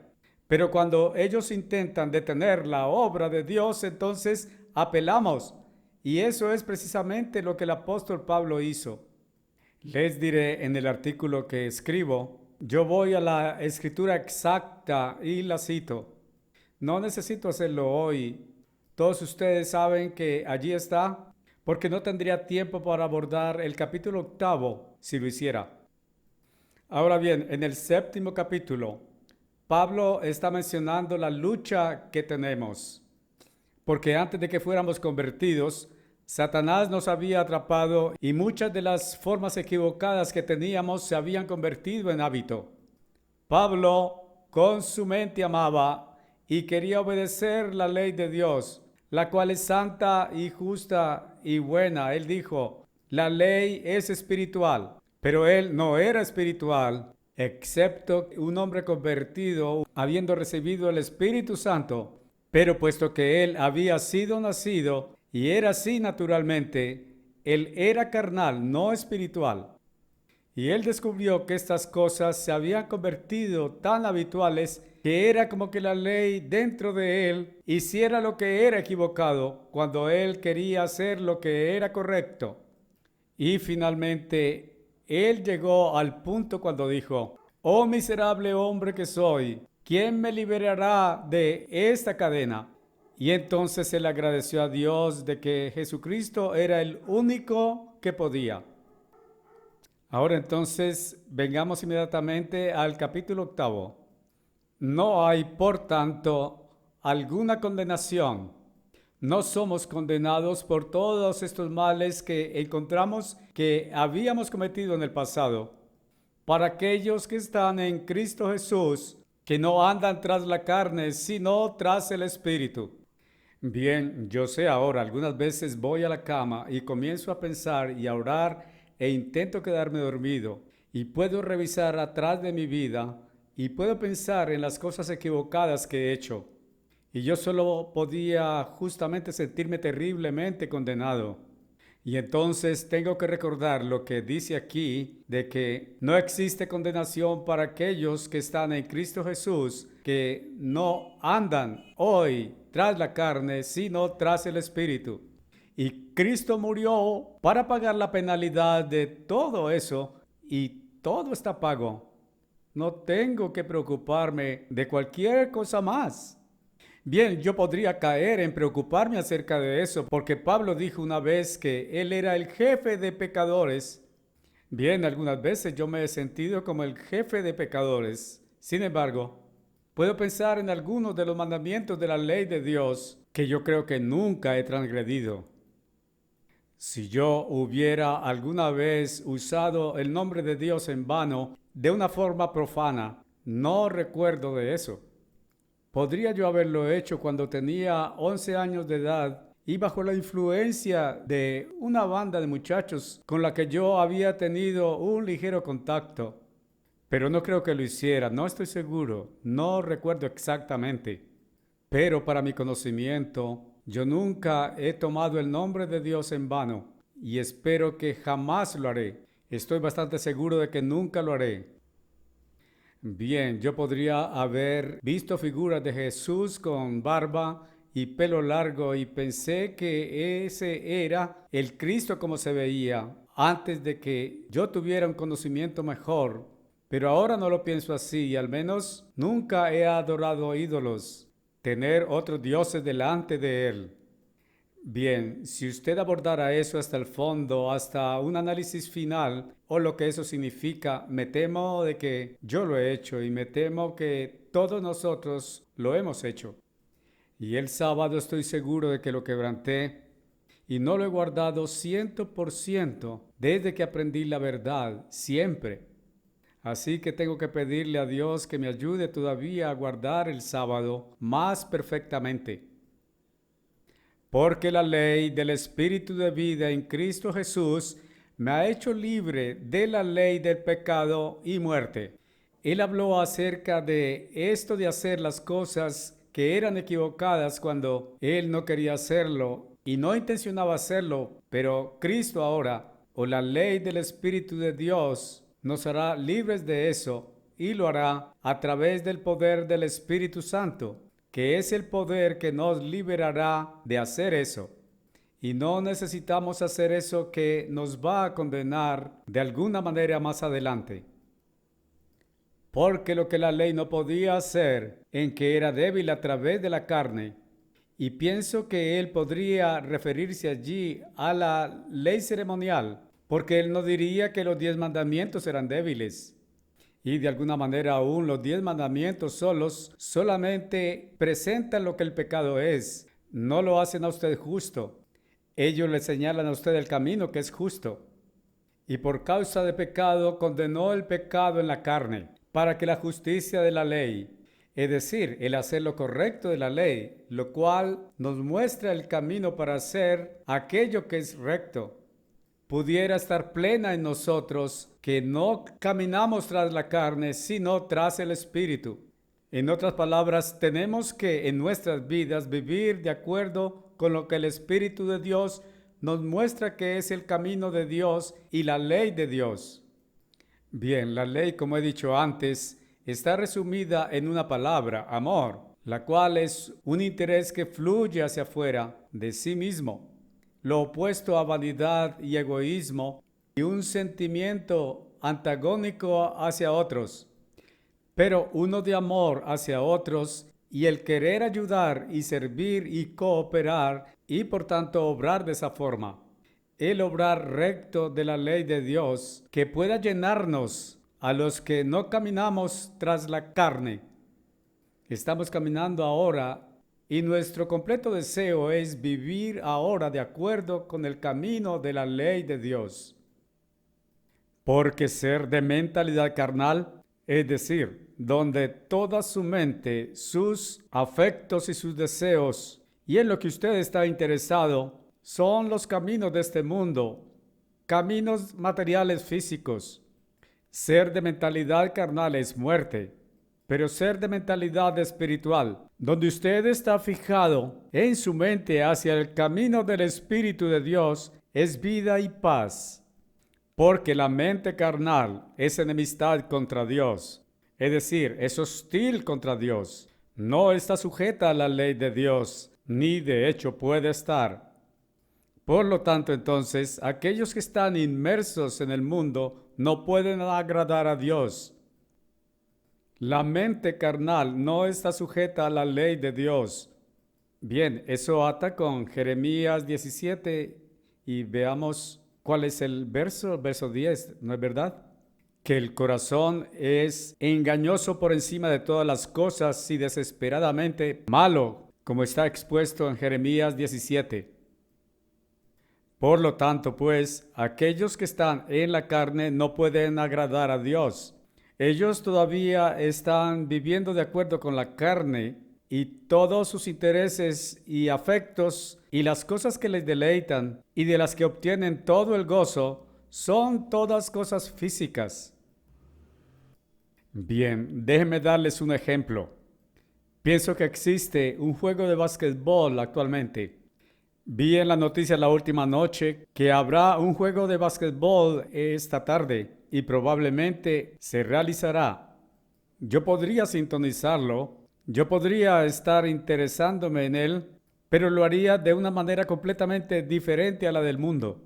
Pero cuando ellos intentan detener la obra de Dios, entonces apelamos. Y eso es precisamente lo que el apóstol Pablo hizo. Les diré en el artículo que escribo, yo voy a la escritura exacta y la cito. No necesito hacerlo hoy. Todos ustedes saben que allí está, porque no tendría tiempo para abordar el capítulo 8 si lo hiciera. Ahora bien, en el 7º capítulo, Pablo está mencionando la lucha que tenemos, porque antes de que fuéramos convertidos, Satanás nos había atrapado y muchas de las formas equivocadas que teníamos se habían convertido en hábito. Pablo con su mente amaba y quería obedecer la ley de Dios, la cual es santa y justa y buena. Él dijo, la ley es espiritual, pero él no era espiritual, excepto un hombre convertido, habiendo recibido el Espíritu Santo. Pero puesto que él había sido nacido y era así naturalmente, él era carnal, no espiritual. Y él descubrió que estas cosas se habían convertido tan habituales que era como que la ley dentro de él hiciera lo que era equivocado cuando él quería hacer lo que era correcto. Y finalmente él llegó al punto cuando dijo, oh miserable hombre que soy, ¿quién me liberará de esta cadena? Y entonces él agradeció a Dios de que Jesucristo era el único que podía. Ahora entonces vengamos inmediatamente al capítulo 8. No hay, por tanto, alguna condenación. No somos condenados por todos estos males que encontramos que habíamos cometido en el pasado. Para aquellos que están en Cristo Jesús, que no andan tras la carne, sino tras el Espíritu. Bien, yo sé ahora, algunas veces voy a la cama y comienzo a pensar y a orar e intento quedarme dormido y puedo revisar atrás de mi vida y puedo pensar en las cosas equivocadas que he hecho. Y yo solo podía justamente sentirme terriblemente condenado. Y entonces tengo que recordar lo que dice aquí de que no existe condenación para aquellos que están en Cristo Jesús, que no andan hoy tras la carne, sino tras el Espíritu. Y Cristo murió para pagar la penalidad de todo eso y todo está pago. No tengo que preocuparme de cualquier cosa más. Bien, yo podría caer en preocuparme acerca de eso, porque Pablo dijo una vez que él era el jefe de pecadores. Bien, algunas veces yo me he sentido como el jefe de pecadores. Sin embargo, puedo pensar en algunos de los mandamientos de la ley de Dios que yo creo que nunca he transgredido. Si yo hubiera alguna vez usado el nombre de Dios en vano de una forma profana, no recuerdo de eso. Podría yo haberlo hecho cuando tenía 11 años de edad y bajo la influencia de una banda de muchachos con la que yo había tenido un ligero contacto. Pero no creo que lo hiciera, no estoy seguro, no recuerdo exactamente. Pero para mi conocimiento, yo nunca he tomado el nombre de Dios en vano y espero que jamás lo haré. Estoy bastante seguro de que nunca lo haré. Bien, yo podría haber visto figuras de Jesús con barba y pelo largo y pensé que ese era el Cristo como se veía antes de que yo tuviera un conocimiento mejor. Pero ahora no lo pienso así, y al menos nunca he adorado ídolos, tener otros dioses delante de él. Bien, si usted abordara eso hasta el fondo, hasta un análisis final o lo que eso significa, me temo de que yo lo he hecho y me temo que todos nosotros lo hemos hecho. Y el sábado estoy seguro de que lo quebranté y no lo he guardado 100% desde que aprendí la verdad, siempre. Así que tengo que pedirle a Dios que me ayude todavía a guardar el sábado más perfectamente. Porque la ley del Espíritu de vida en Cristo Jesús me ha hecho libre de la ley del pecado y muerte. Él habló acerca de esto de hacer las cosas que eran equivocadas cuando él no quería hacerlo y no intencionaba hacerlo, pero Cristo ahora, o la ley del Espíritu de Dios, nos hará libres de eso y lo hará a través del poder del Espíritu Santo, que es el poder que nos liberará de hacer eso. Y no necesitamos hacer eso que nos va a condenar de alguna manera más adelante. Porque lo que la ley no podía hacer, en que era débil a través de la carne, y pienso que él podría referirse allí a la ley ceremonial, porque él no diría que los 10 mandamientos eran débiles. Y de alguna manera aún los 10 mandamientos solos solamente presentan lo que el pecado es, no lo hacen a usted justo. Ellos le señalan a usted el camino que es justo. Y por causa de pecado condenó el pecado en la carne, para que la justicia de la ley, es decir, el hacer lo correcto de la ley, lo cual nos muestra el camino para hacer aquello que es recto, pudiera estar plena en nosotros, que no caminamos tras la carne, sino tras el Espíritu. En otras palabras, tenemos que en nuestras vidas vivir de acuerdo con lo que el Espíritu de Dios nos muestra que es el camino de Dios y la ley de Dios. Bien, la ley, como he dicho antes, está resumida en una palabra, amor, la cual es un interés que fluye hacia afuera de sí mismo, lo opuesto a vanidad y egoísmo y un sentimiento antagónico hacia otros, pero uno de amor hacia otros y el querer ayudar y servir y cooperar y por tanto obrar de esa forma. El obrar recto de la ley de Dios que pueda llenarnos a los que no caminamos tras la carne. Estamos caminando ahora y nuestro completo deseo es vivir ahora de acuerdo con el camino de la ley de Dios. Porque ser de mentalidad carnal, es decir, donde toda su mente, sus afectos y sus deseos y en lo que usted está interesado, son los caminos de este mundo, caminos materiales físicos. Ser de mentalidad carnal es muerte, pero ser de mentalidad espiritual, donde usted está fijado en su mente hacia el camino del Espíritu de Dios, es vida y paz. Porque la mente carnal es enemistad contra Dios, es decir, es hostil contra Dios. No está sujeta a la ley de Dios, ni de hecho puede estar. Por lo tanto, entonces, aquellos que están inmersos en el mundo no pueden agradar a Dios. La mente carnal no está sujeta a la ley de Dios. Bien, eso ata con Jeremías 17 y veamos cuál es el verso 10, ¿no es verdad? Que el corazón es engañoso por encima de todas las cosas y desesperadamente malo, como está expuesto en Jeremías 17. Por lo tanto, pues, aquellos que están en la carne no pueden agradar a Dios. Ellos todavía están viviendo de acuerdo con la carne y todos sus intereses y afectos y las cosas que les deleitan y de las que obtienen todo el gozo son todas cosas físicas. Bien, déjenme darles un ejemplo. Pienso que existe un juego de básquetbol actualmente. Vi en la noticia la última noche que habrá un juego de básquetbol esta tarde y probablemente se realizará. Yo podría sintonizarlo, yo podría estar interesándome en él, pero lo haría de una manera completamente diferente a la del mundo.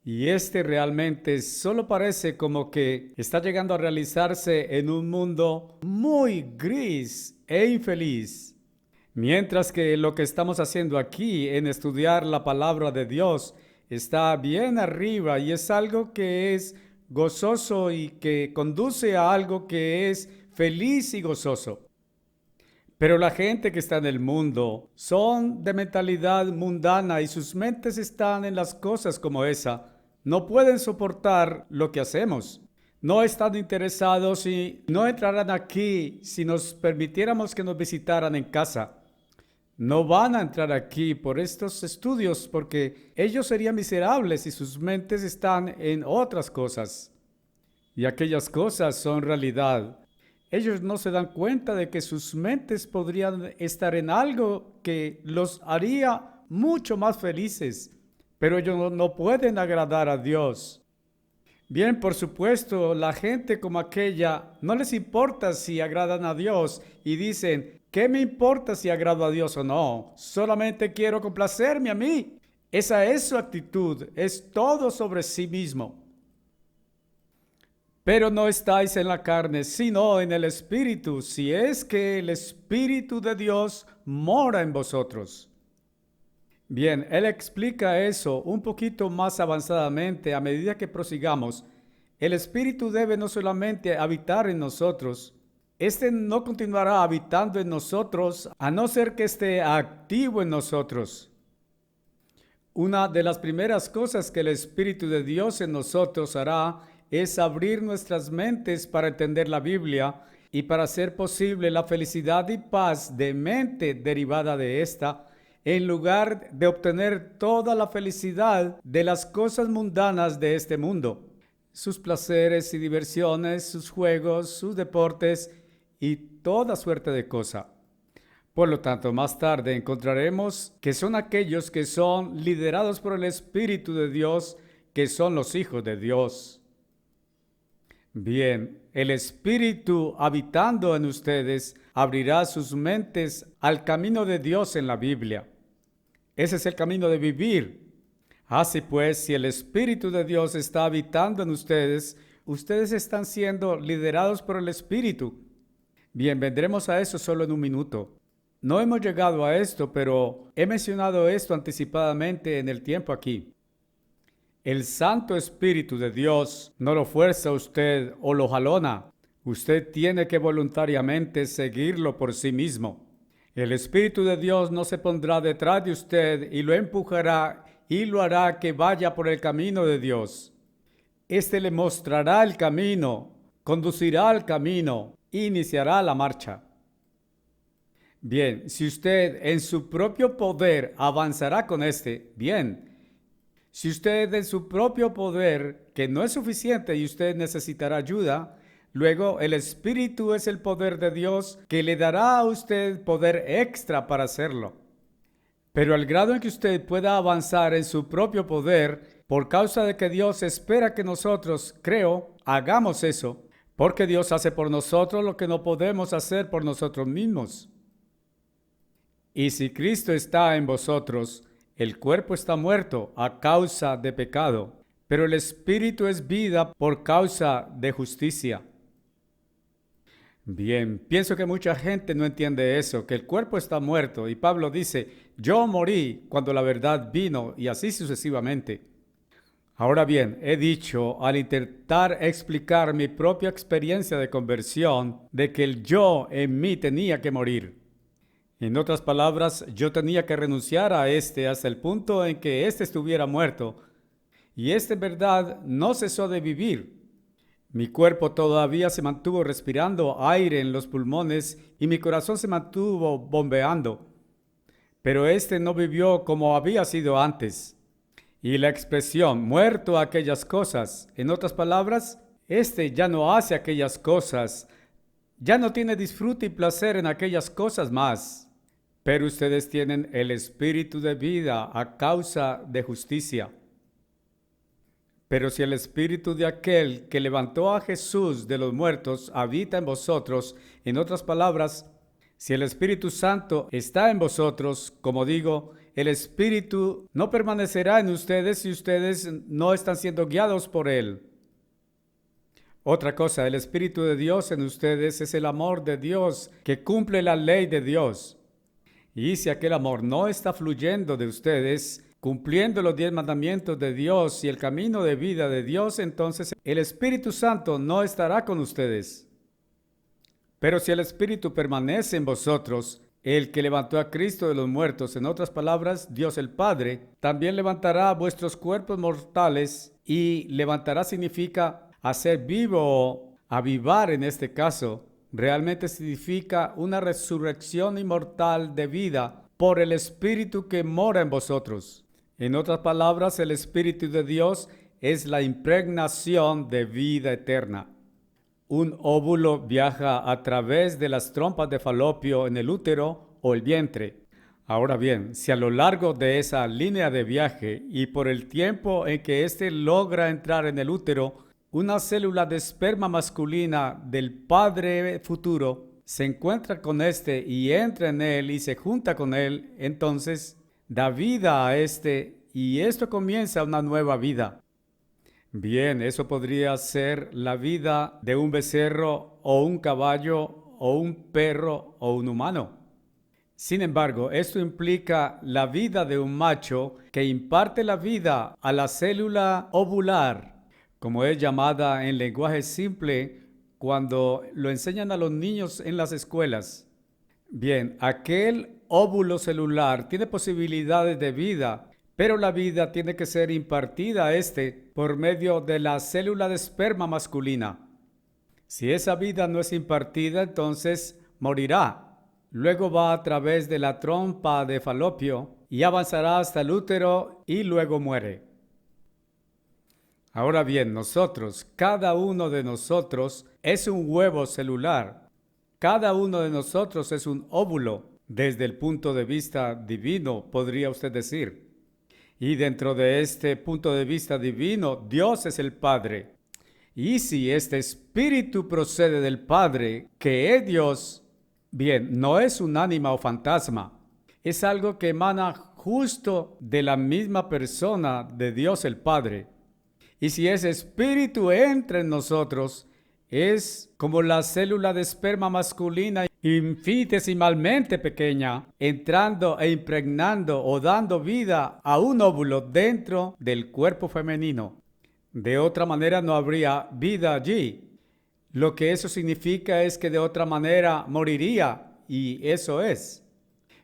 y este realmente solo parece como que está llegando a realizarse en un mundo muy gris e infeliz. Mientras que lo que estamos haciendo aquí en estudiar la palabra de Dios está bien arriba y es algo que es gozoso y que conduce a algo que es feliz y gozoso. Pero la gente que está en el mundo son de mentalidad mundana y sus mentes están en las cosas como esa. No pueden soportar lo que hacemos. No están interesados y no entrarán aquí si nos permitiéramos que nos visitaran en casa. No van a entrar aquí por estos estudios porque ellos serían miserables y sus mentes están en otras cosas. Y aquellas cosas son realidad. Ellos no se dan cuenta de que sus mentes podrían estar en algo que los haría mucho más felices, pero ellos no pueden agradar a Dios. Bien, por supuesto, la gente como aquella no les importa si agradan a Dios y dicen, ¿qué me importa si agrado a Dios o no? Solamente quiero complacerme a mí. Esa es su actitud, es todo sobre sí mismo. Pero no estáis en la carne, sino en el Espíritu, si es que el Espíritu de Dios mora en vosotros. Bien, él explica eso un poquito más avanzadamente a medida que prosigamos. El Espíritu debe no solamente habitar en nosotros, este no continuará habitando en nosotros a no ser que esté activo en nosotros. Una de las primeras cosas que el Espíritu de Dios en nosotros hará es abrir nuestras mentes para entender la Biblia y para hacer posible la felicidad y paz de mente derivada de esta, en lugar de obtener toda la felicidad de las cosas mundanas de este mundo, sus placeres y diversiones, sus juegos, sus deportes y toda suerte de cosas. Por lo tanto, más tarde encontraremos que son aquellos que son liderados por el Espíritu de Dios, que son los hijos de Dios. Bien, el Espíritu habitando en ustedes abrirá sus mentes al camino de Dios en la Biblia. Ese es el camino de vivir. Así pues, si el Espíritu de Dios está habitando en ustedes, ustedes están siendo liderados por el Espíritu. Bien, vendremos a eso solo en un minuto. No hemos llegado a esto, pero he mencionado esto anticipadamente en el tiempo aquí. El Santo Espíritu de Dios no lo fuerza a usted o lo jalona. Usted tiene que voluntariamente seguirlo por sí mismo. El Espíritu de Dios no se pondrá detrás de usted y lo empujará y lo hará que vaya por el camino de Dios. Este le mostrará el camino, conducirá al camino, iniciará la marcha. Bien, si usted en su propio poder avanzará con bien. Si usted en su propio poder, que no es suficiente y usted necesitará ayuda, luego el Espíritu es el poder de Dios que le dará a usted poder extra para hacerlo. Pero al grado en que usted pueda avanzar en su propio poder, por causa de que Dios espera que nosotros, hagamos eso, porque Dios hace por nosotros lo que no podemos hacer por nosotros mismos. Y si Cristo está en vosotros, el cuerpo está muerto a causa de pecado, pero el Espíritu es vida por causa de justicia. Bien, pienso que mucha gente no entiende eso, que el cuerpo está muerto, y Pablo dice, yo morí cuando la verdad vino, y así sucesivamente. Ahora bien, he dicho, al intentar explicar mi propia experiencia de conversión, de que el yo en mí tenía que morir. En otras palabras, yo tenía que renunciar a hasta el punto en que estuviera muerto. Y en verdad no cesó de vivir. Mi cuerpo todavía se mantuvo respirando aire en los pulmones y mi corazón se mantuvo bombeando. Pero no vivió como había sido antes. Y la expresión muerto a aquellas cosas, en otras palabras, ya no hace aquellas cosas, ya no tiene disfrute y placer en aquellas cosas más. Pero ustedes tienen el Espíritu de vida a causa de justicia. Pero si el Espíritu de aquel que levantó a Jesús de los muertos habita en vosotros, en otras palabras, si el Espíritu Santo está en vosotros, como digo, el Espíritu no permanecerá en ustedes si ustedes no están siendo guiados por Él. Otra cosa, el Espíritu de Dios en ustedes es el amor de Dios que cumple la ley de Dios. Y si aquel amor no está fluyendo de ustedes, cumpliendo los 10 mandamientos de Dios y el camino de vida de Dios, entonces el Espíritu Santo no estará con ustedes. Pero si el Espíritu permanece en vosotros, el que levantó a Cristo de los muertos, en otras palabras, Dios el Padre, también levantará vuestros cuerpos mortales, y levantará significa hacer vivo o avivar en este caso. Realmente significa una resurrección inmortal de vida por el Espíritu que mora en vosotros. En otras palabras, el Espíritu de Dios es la impregnación de vida eterna. Un óvulo viaja a través de las trompas de Falopio en el útero o el vientre. Ahora bien, si a lo largo de esa línea de viaje y por el tiempo en que éste logra entrar en el útero, una célula de esperma masculina del padre futuro se encuentra con éste y entra en él y se junta con él, entonces da vida a éste y esto comienza una nueva vida. Bien, eso podría ser la vida de un becerro o un caballo o un perro o un humano. Sin embargo, esto implica la vida de un macho que imparte la vida a la célula ovular, como es llamada en lenguaje simple cuando lo enseñan a los niños en las escuelas. Bien, aquel óvulo celular tiene posibilidades de vida, pero la vida tiene que ser impartida a este por medio de la célula de esperma masculina. Si esa vida no es impartida, entonces morirá. Luego va a través de la trompa de Falopio y avanzará hasta el útero y luego muere. Ahora bien, nosotros, cada uno de nosotros es un huevo celular. Cada uno de nosotros es un óvulo, desde el punto de vista divino, podría usted decir. Y dentro de este punto de vista divino, Dios es el Padre. Y si este espíritu procede del Padre, que es Dios, bien, no es un ánima o fantasma. Es algo que emana justo de la misma persona de Dios el Padre. Y si ese espíritu entra en nosotros, es como la célula de esperma masculina infinitesimalmente pequeña, entrando e impregnando o dando vida a un óvulo dentro del cuerpo femenino. De otra manera no habría vida allí. Lo que eso significa es que de otra manera moriría, y eso es.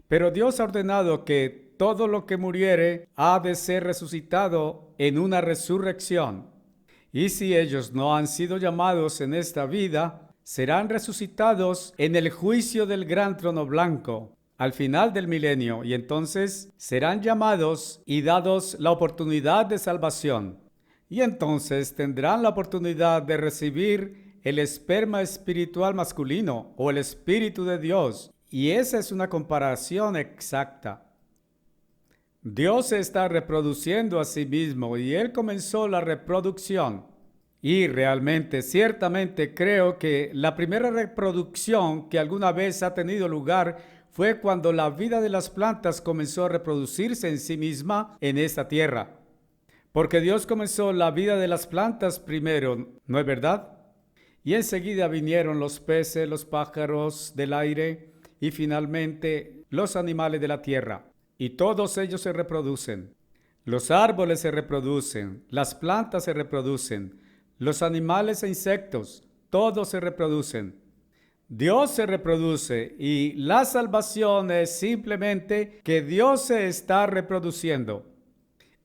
Pero Dios ha ordenado que todo lo que muriere ha de ser resucitado en una resurrección. Y si ellos no han sido llamados en esta vida, serán resucitados en el juicio del gran trono blanco, al final del milenio, y entonces serán llamados y dados la oportunidad de salvación. Y entonces tendrán la oportunidad de recibir el esperma espiritual masculino o el Espíritu de Dios. Y esa es una comparación exacta. Dios se está reproduciendo a sí mismo y Él comenzó la reproducción. Y realmente, ciertamente creo que la primera reproducción que alguna vez ha tenido lugar fue cuando la vida de las plantas comenzó a reproducirse en sí misma en esta tierra. Porque Dios comenzó la vida de las plantas primero, ¿no es verdad? Y enseguida vinieron los peces, los pájaros del aire y finalmente los animales de la tierra. Y todos ellos se reproducen. Los árboles se reproducen, las plantas se reproducen, los animales e insectos, todos se reproducen. Dios se reproduce y la salvación es simplemente que Dios se está reproduciendo.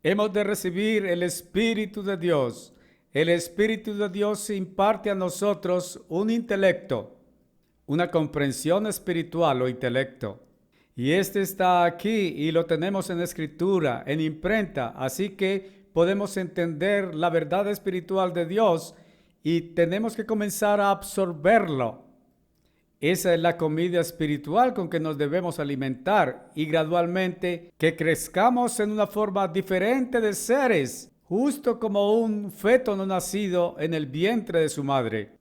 Hemos de recibir el Espíritu de Dios. El Espíritu de Dios imparte a nosotros un intelecto, una comprensión espiritual o intelecto. Y este está aquí y lo tenemos en escritura, en imprenta, así que podemos entender la verdad espiritual de Dios y tenemos que comenzar a absorberlo. Esa es la comida espiritual con que nos debemos alimentar y gradualmente que crezcamos en una forma diferente de seres, justo como un feto no nacido en el vientre de su madre.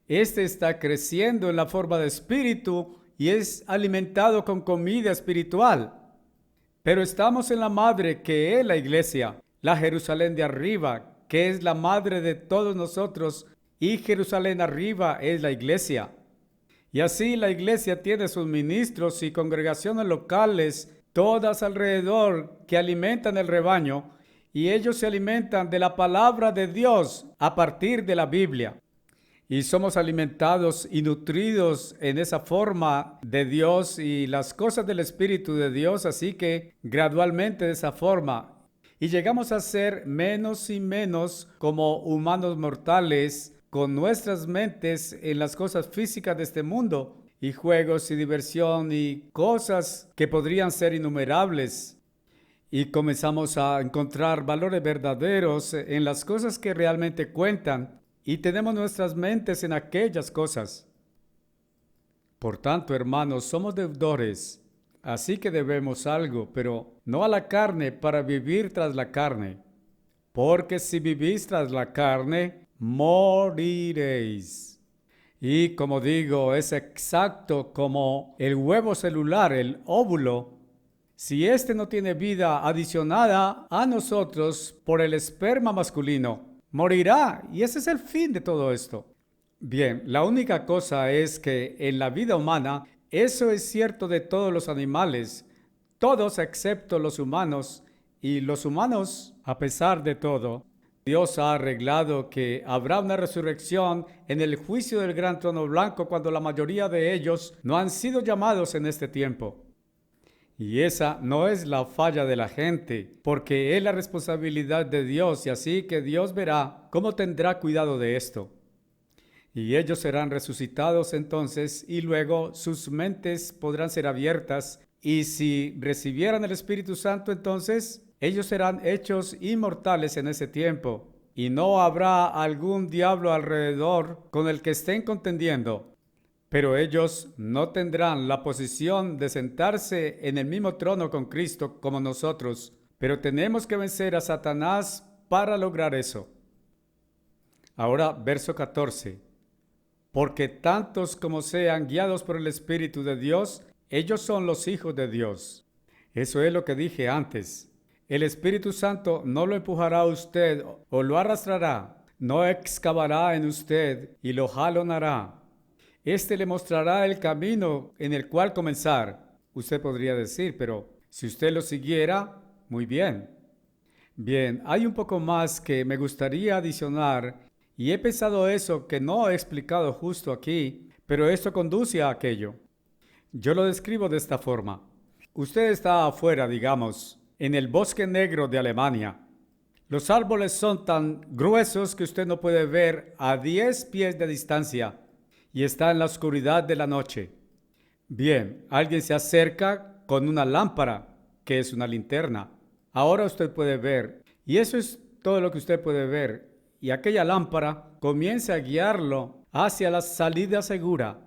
Este está creciendo en la forma de espíritu y es alimentado con comida espiritual. Pero estamos en la madre que es la iglesia, la Jerusalén de arriba, que es la madre de todos nosotros, y Jerusalén arriba es la iglesia. Y así la iglesia tiene sus ministros y congregaciones locales, todas alrededor, que alimentan el rebaño, y ellos se alimentan de la palabra de Dios a partir de la Biblia. Y somos alimentados y nutridos en esa forma de Dios y las cosas del Espíritu de Dios, así que gradualmente de esa forma. Y llegamos a ser menos y menos como humanos mortales con nuestras mentes en las cosas físicas de este mundo y juegos y diversión y cosas que podrían ser innumerables. Y comenzamos a encontrar valores verdaderos en las cosas que realmente cuentan. Y tenemos nuestras mentes en aquellas cosas. Por tanto, hermanos, somos deudores, así que debemos algo, pero no a la carne para vivir tras la carne. Porque si vivís tras la carne, moriréis. Y como digo, es exacto como el huevo celular, el óvulo. Si éste no tiene vida adicionada a nosotros por el esperma masculino, morirá, y ese es el fin de todo esto. Bien, la única cosa es que en la vida humana, eso es cierto de todos los animales, todos excepto los humanos, y los humanos, a pesar de todo, Dios ha arreglado que habrá una resurrección en el juicio del gran trono blanco cuando la mayoría de ellos no han sido llamados en este tiempo. Y esa no es la falla de la gente, porque es la responsabilidad de Dios, y así que Dios verá cómo tendrá cuidado de esto. Y ellos serán resucitados entonces, y luego sus mentes podrán ser abiertas, y si recibieran el Espíritu Santo, entonces ellos serán hechos inmortales en ese tiempo, y no habrá algún diablo alrededor con el que estén contendiendo. Pero ellos no tendrán la posición de sentarse en el mismo trono con Cristo como nosotros, pero tenemos que vencer a Satanás para lograr eso. Ahora, verso 14. Porque tantos como sean guiados por el Espíritu de Dios, ellos son los hijos de Dios. Eso es lo que dije antes. El Espíritu Santo no lo empujará a usted o lo arrastrará, no excavará en usted y lo jalonará. Este le mostrará el camino en el cual comenzar. Usted podría decir, pero si usted lo siguiera, muy bien. Bien, hay un poco más que me gustaría adicionar y he pensado eso que no he explicado justo aquí, pero esto conduce a aquello. Yo lo describo de esta forma. Usted está afuera, digamos, en el bosque negro de Alemania. Los árboles son tan gruesos que usted no puede ver a 10 pies de distancia. Y está en la oscuridad de la noche. Bien, alguien se acerca con una lámpara, que es una linterna. Ahora usted puede ver, y eso es todo lo que usted puede ver. Y aquella lámpara comienza a guiarlo hacia la salida segura.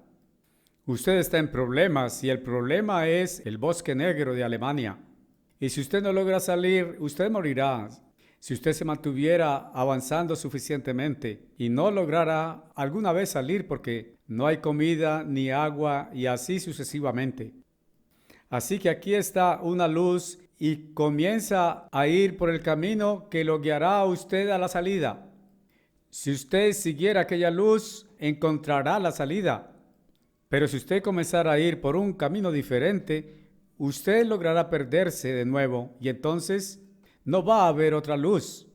Usted está en problemas, y el problema es el bosque negro de Alemania. Y si usted no logra salir, usted morirá. Si usted se mantuviera avanzando suficientemente y no lograra alguna vez salir porque no hay comida ni agua y así sucesivamente. Así que aquí está una luz y comienza a ir por el camino que lo guiará a usted a la salida. Si usted siguiera aquella luz, encontrará la salida. Pero si usted comenzara a ir por un camino diferente, usted logrará perderse de nuevo y entonces no va a haber otra luz.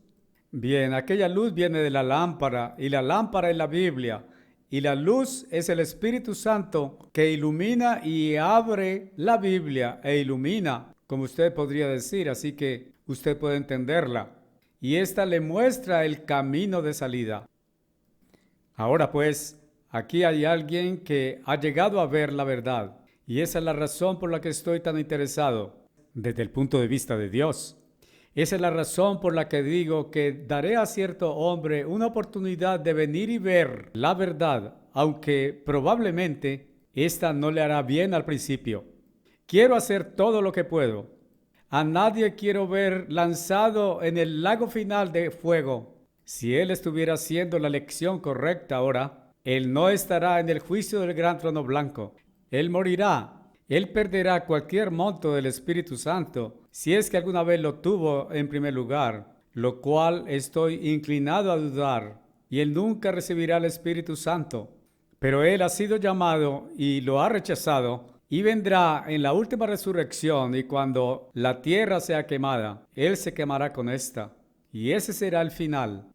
Bien, aquella luz viene de la lámpara y la lámpara es la Biblia y la luz es el Espíritu Santo que ilumina y abre la Biblia e ilumina, como usted podría decir, así que usted puede entenderla. Y esta le muestra el camino de salida. Ahora pues, aquí hay alguien que ha llegado a ver la verdad y esa es la razón por la que estoy tan interesado desde el punto de vista de Dios. Esa es la razón por la que digo que daré a cierto hombre una oportunidad de venir y ver la verdad, aunque probablemente esta no le hará bien al principio. Quiero hacer todo lo que puedo. A nadie quiero ver lanzado en el lago final de fuego. Si él estuviera haciendo la lección correcta ahora, él no estará en el juicio del gran trono blanco. Él morirá él perderá cualquier monto del Espíritu Santo, si es que alguna vez lo tuvo en primer lugar, lo cual estoy inclinado a dudar, y él nunca recibirá el Espíritu Santo. Pero él ha sido llamado y lo ha rechazado, y vendrá en la última resurrección, y cuando la tierra sea quemada, él se quemará con esta, y ese será el final.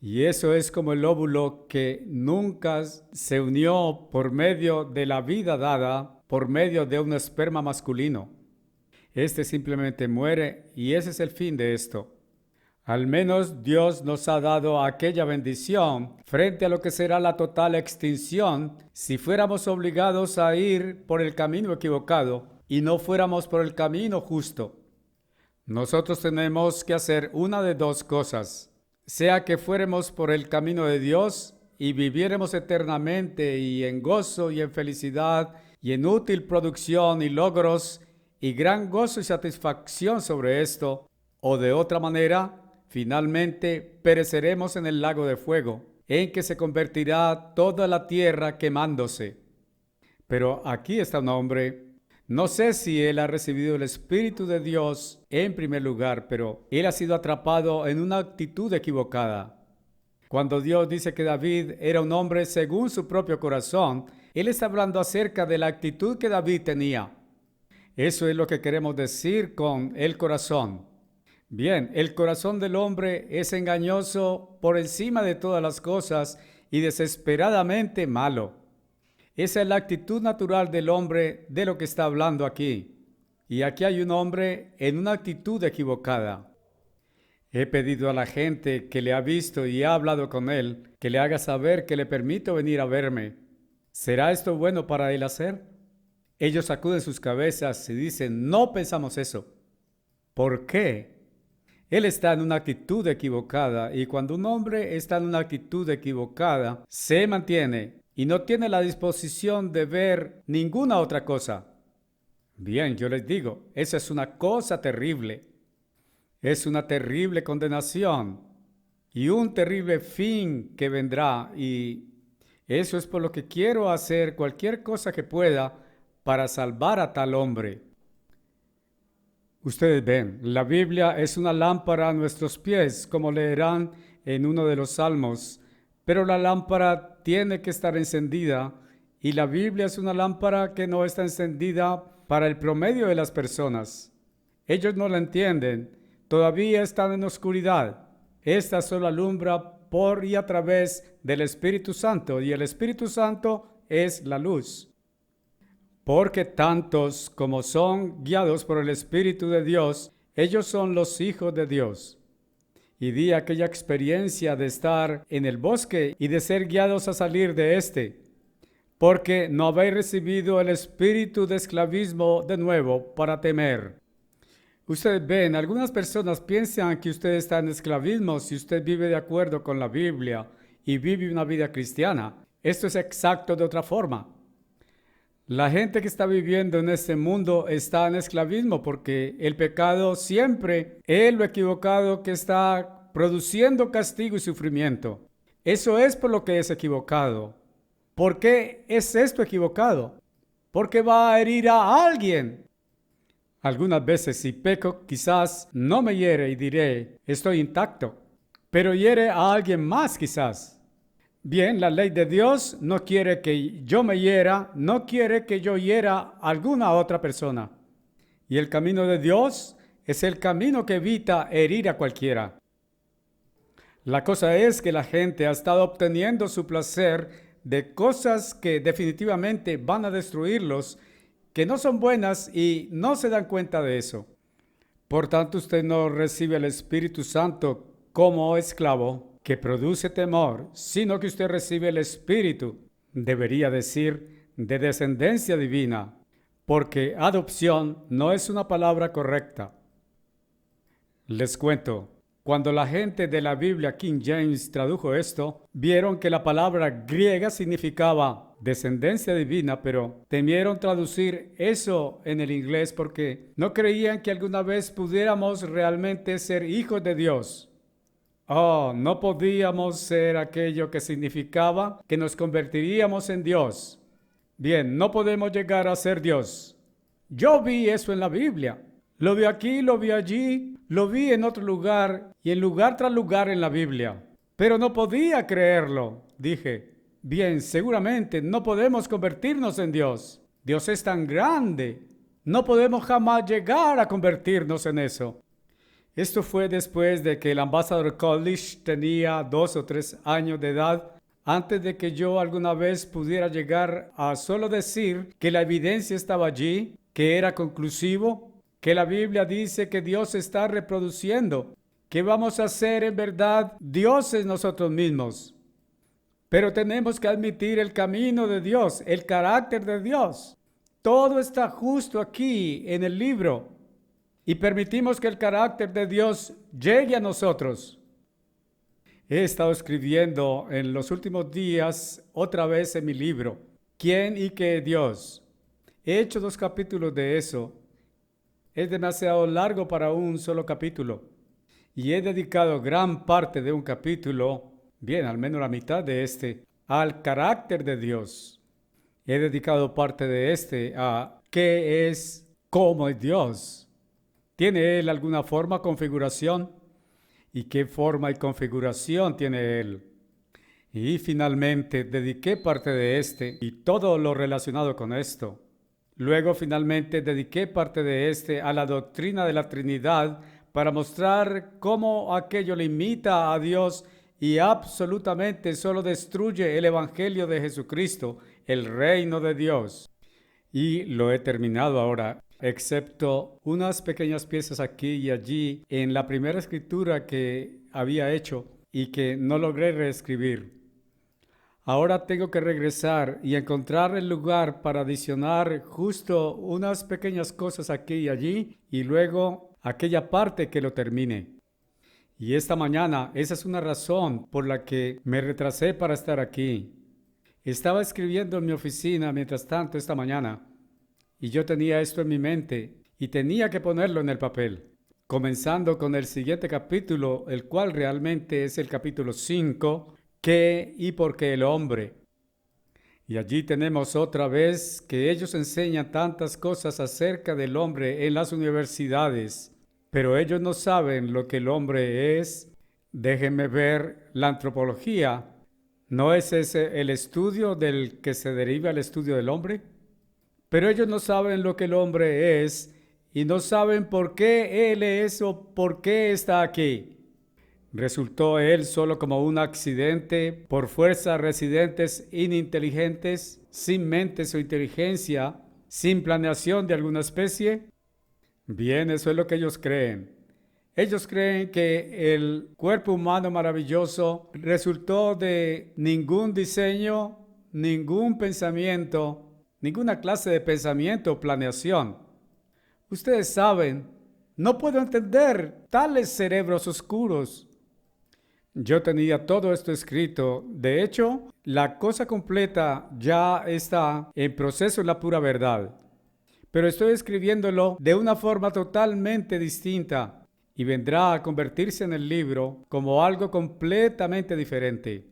Y eso es como el óvulo que nunca se unió por medio de la vida dada, por medio de un esperma masculino. Este simplemente muere y ese es el fin de esto. Al menos Dios nos ha dado aquella bendición frente a lo que será la total extinción si fuéramos obligados a ir por el camino equivocado y no fuéramos por el camino justo. Nosotros tenemos que hacer una de dos cosas. Sea que fuéramos por el camino de Dios y viviéramos eternamente y en gozo y en felicidad y en útil producción y logros y gran gozo y satisfacción sobre esto, o de otra manera, finalmente pereceremos en el lago de fuego, en que se convertirá toda la tierra quemándose. Pero aquí está un hombre. No sé si él ha recibido el Espíritu de Dios en primer lugar, pero él ha sido atrapado en una actitud equivocada. Cuando Dios dice que David era un hombre según su propio corazón, él está hablando acerca de la actitud que David tenía. Eso es lo que queremos decir con el corazón. Bien, el corazón del hombre es engañoso por encima de todas las cosas y desesperadamente malo. Esa es la actitud natural del hombre de lo que está hablando aquí. Y aquí hay un hombre en una actitud equivocada. He pedido a la gente que le ha visto y ha hablado con él, que le haga saber que le permito venir a verme. ¿Será esto bueno para él hacer? Ellos sacuden sus cabezas y dicen, no pensamos eso. ¿Por qué? Él está en una actitud equivocada y cuando un hombre está en una actitud equivocada, se mantiene y no tiene la disposición de ver ninguna otra cosa. Bien, yo les digo, esa es una cosa terrible. Es una terrible condenación y un terrible fin que vendrá, y eso es por lo que quiero hacer cualquier cosa que pueda para salvar a tal hombre. Ustedes ven, la Biblia es una lámpara a nuestros pies, como leerán en uno de los salmos, pero la lámpara tiene que estar encendida y la Biblia es una lámpara que no está encendida para el promedio de las personas. Ellos no la entienden, todavía están en oscuridad. Esta solo alumbra por y a través del Espíritu Santo y el Espíritu Santo es la luz. Porque tantos como son guiados por el Espíritu de Dios, ellos son los hijos de Dios. Y di aquella experiencia de estar en el bosque y de ser guiados a salir de éste, porque no habéis recibido el espíritu de esclavismo de nuevo para temer. Ustedes ven, algunas personas piensan que usted está en esclavismo si usted vive de acuerdo con la Biblia y vive una vida cristiana. Esto es exacto de otra forma. La gente que está viviendo en este mundo está en esclavismo porque el pecado siempre es lo equivocado que está produciendo castigo y sufrimiento. Eso es por lo que es equivocado. ¿Por qué es esto equivocado? Porque va a herir a alguien. Algunas veces si peco quizás no me hiere y diré, estoy intacto, pero hiere a alguien más quizás. Bien, la ley de Dios no quiere que yo me hiera, no quiere que yo hiera a alguna otra persona. Y el camino de Dios es el camino que evita herir a cualquiera. La cosa es que la gente ha estado obteniendo su placer de cosas que definitivamente van a destruirlos, que no son buenas y no se dan cuenta de eso. Por tanto, usted no recibe el Espíritu Santo como esclavo que produce temor, sino que usted recibe el Espíritu, debería decir, de descendencia divina, porque adopción no es una palabra correcta. Les cuento, cuando la gente de la Biblia King James tradujo esto, vieron que la palabra griega significaba descendencia divina, pero temieron traducir eso en el inglés porque no creían que alguna vez pudiéramos realmente ser hijos de Dios. No podíamos ser aquello que significaba que nos convertiríamos en Dios. Bien, no podemos llegar a ser Dios. Yo vi eso en la Biblia. Lo vi aquí, lo vi allí, lo vi en otro lugar y en lugar tras lugar en la Biblia. Pero no podía creerlo. Dije, bien, seguramente no podemos convertirnos en Dios. Dios es tan grande. No podemos jamás llegar a convertirnos en eso. Esto fue después de que el Ambassador College tenía 2 o 3 años de edad, antes de que yo alguna vez pudiera llegar a solo decir que la evidencia estaba allí, que era conclusivo, que la Biblia dice que Dios está reproduciendo, que vamos a ser en verdad dioses nosotros mismos. Pero tenemos que admitir el camino de Dios, el carácter de Dios. Todo está justo aquí en el libro. Y permitimos que el carácter de Dios llegue a nosotros. He estado escribiendo en los últimos días otra vez en mi libro, ¿Quién y qué es Dios? He hecho 2 capítulos de eso. Es demasiado largo para un solo capítulo. Y he dedicado gran parte de un capítulo, bien, al menos la mitad de este, al carácter de Dios. He dedicado parte de este a qué es, cómo es Dios. ¿Tiene Él alguna forma, configuración? ¿Y qué forma y configuración tiene Él? Y finalmente dediqué parte de este y todo lo relacionado con esto. Luego finalmente dediqué parte de este a la doctrina de la Trinidad para mostrar cómo aquello limita a Dios y absolutamente solo destruye el Evangelio de Jesucristo, el reino de Dios. Y lo he terminado ahora, excepto unas pequeñas piezas aquí y allí en la primera escritura que había hecho y que no logré reescribir. Ahora tengo que regresar y encontrar el lugar para adicionar justo unas pequeñas cosas aquí y allí y luego aquella parte que lo termine. Y esta mañana, esa es una razón por la que me retrasé para estar aquí. Estaba escribiendo en mi oficina mientras tanto esta mañana y yo tenía esto en mi mente y tenía que ponerlo en el papel. Comenzando con el siguiente capítulo, el cual realmente es el capítulo 5, ¿qué y por qué el hombre? Y allí tenemos otra vez que ellos enseñan tantas cosas acerca del hombre en las universidades, pero ellos no saben lo que el hombre es. Déjenme ver la antropología. ¿No es ese el estudio del que se deriva el estudio del hombre? Pero ellos no saben lo que el hombre es y no saben por qué él es o por qué está aquí. ¿Resultó él solo como un accidente por fuerza residentes ininteligentes, sin mentes o inteligencia, sin planeación de alguna especie? Bien, eso es lo que ellos creen. Ellos creen que el cuerpo humano maravilloso resultó de ningún diseño, ningún pensamiento, ninguna clase de pensamiento o planeación. Ustedes saben, no puedo entender tales cerebros oscuros. Yo tenía todo esto escrito. De hecho, la cosa completa ya está en proceso en la pura verdad. Pero estoy escribiéndolo de una forma totalmente distinta y vendrá a convertirse en el libro como algo completamente diferente.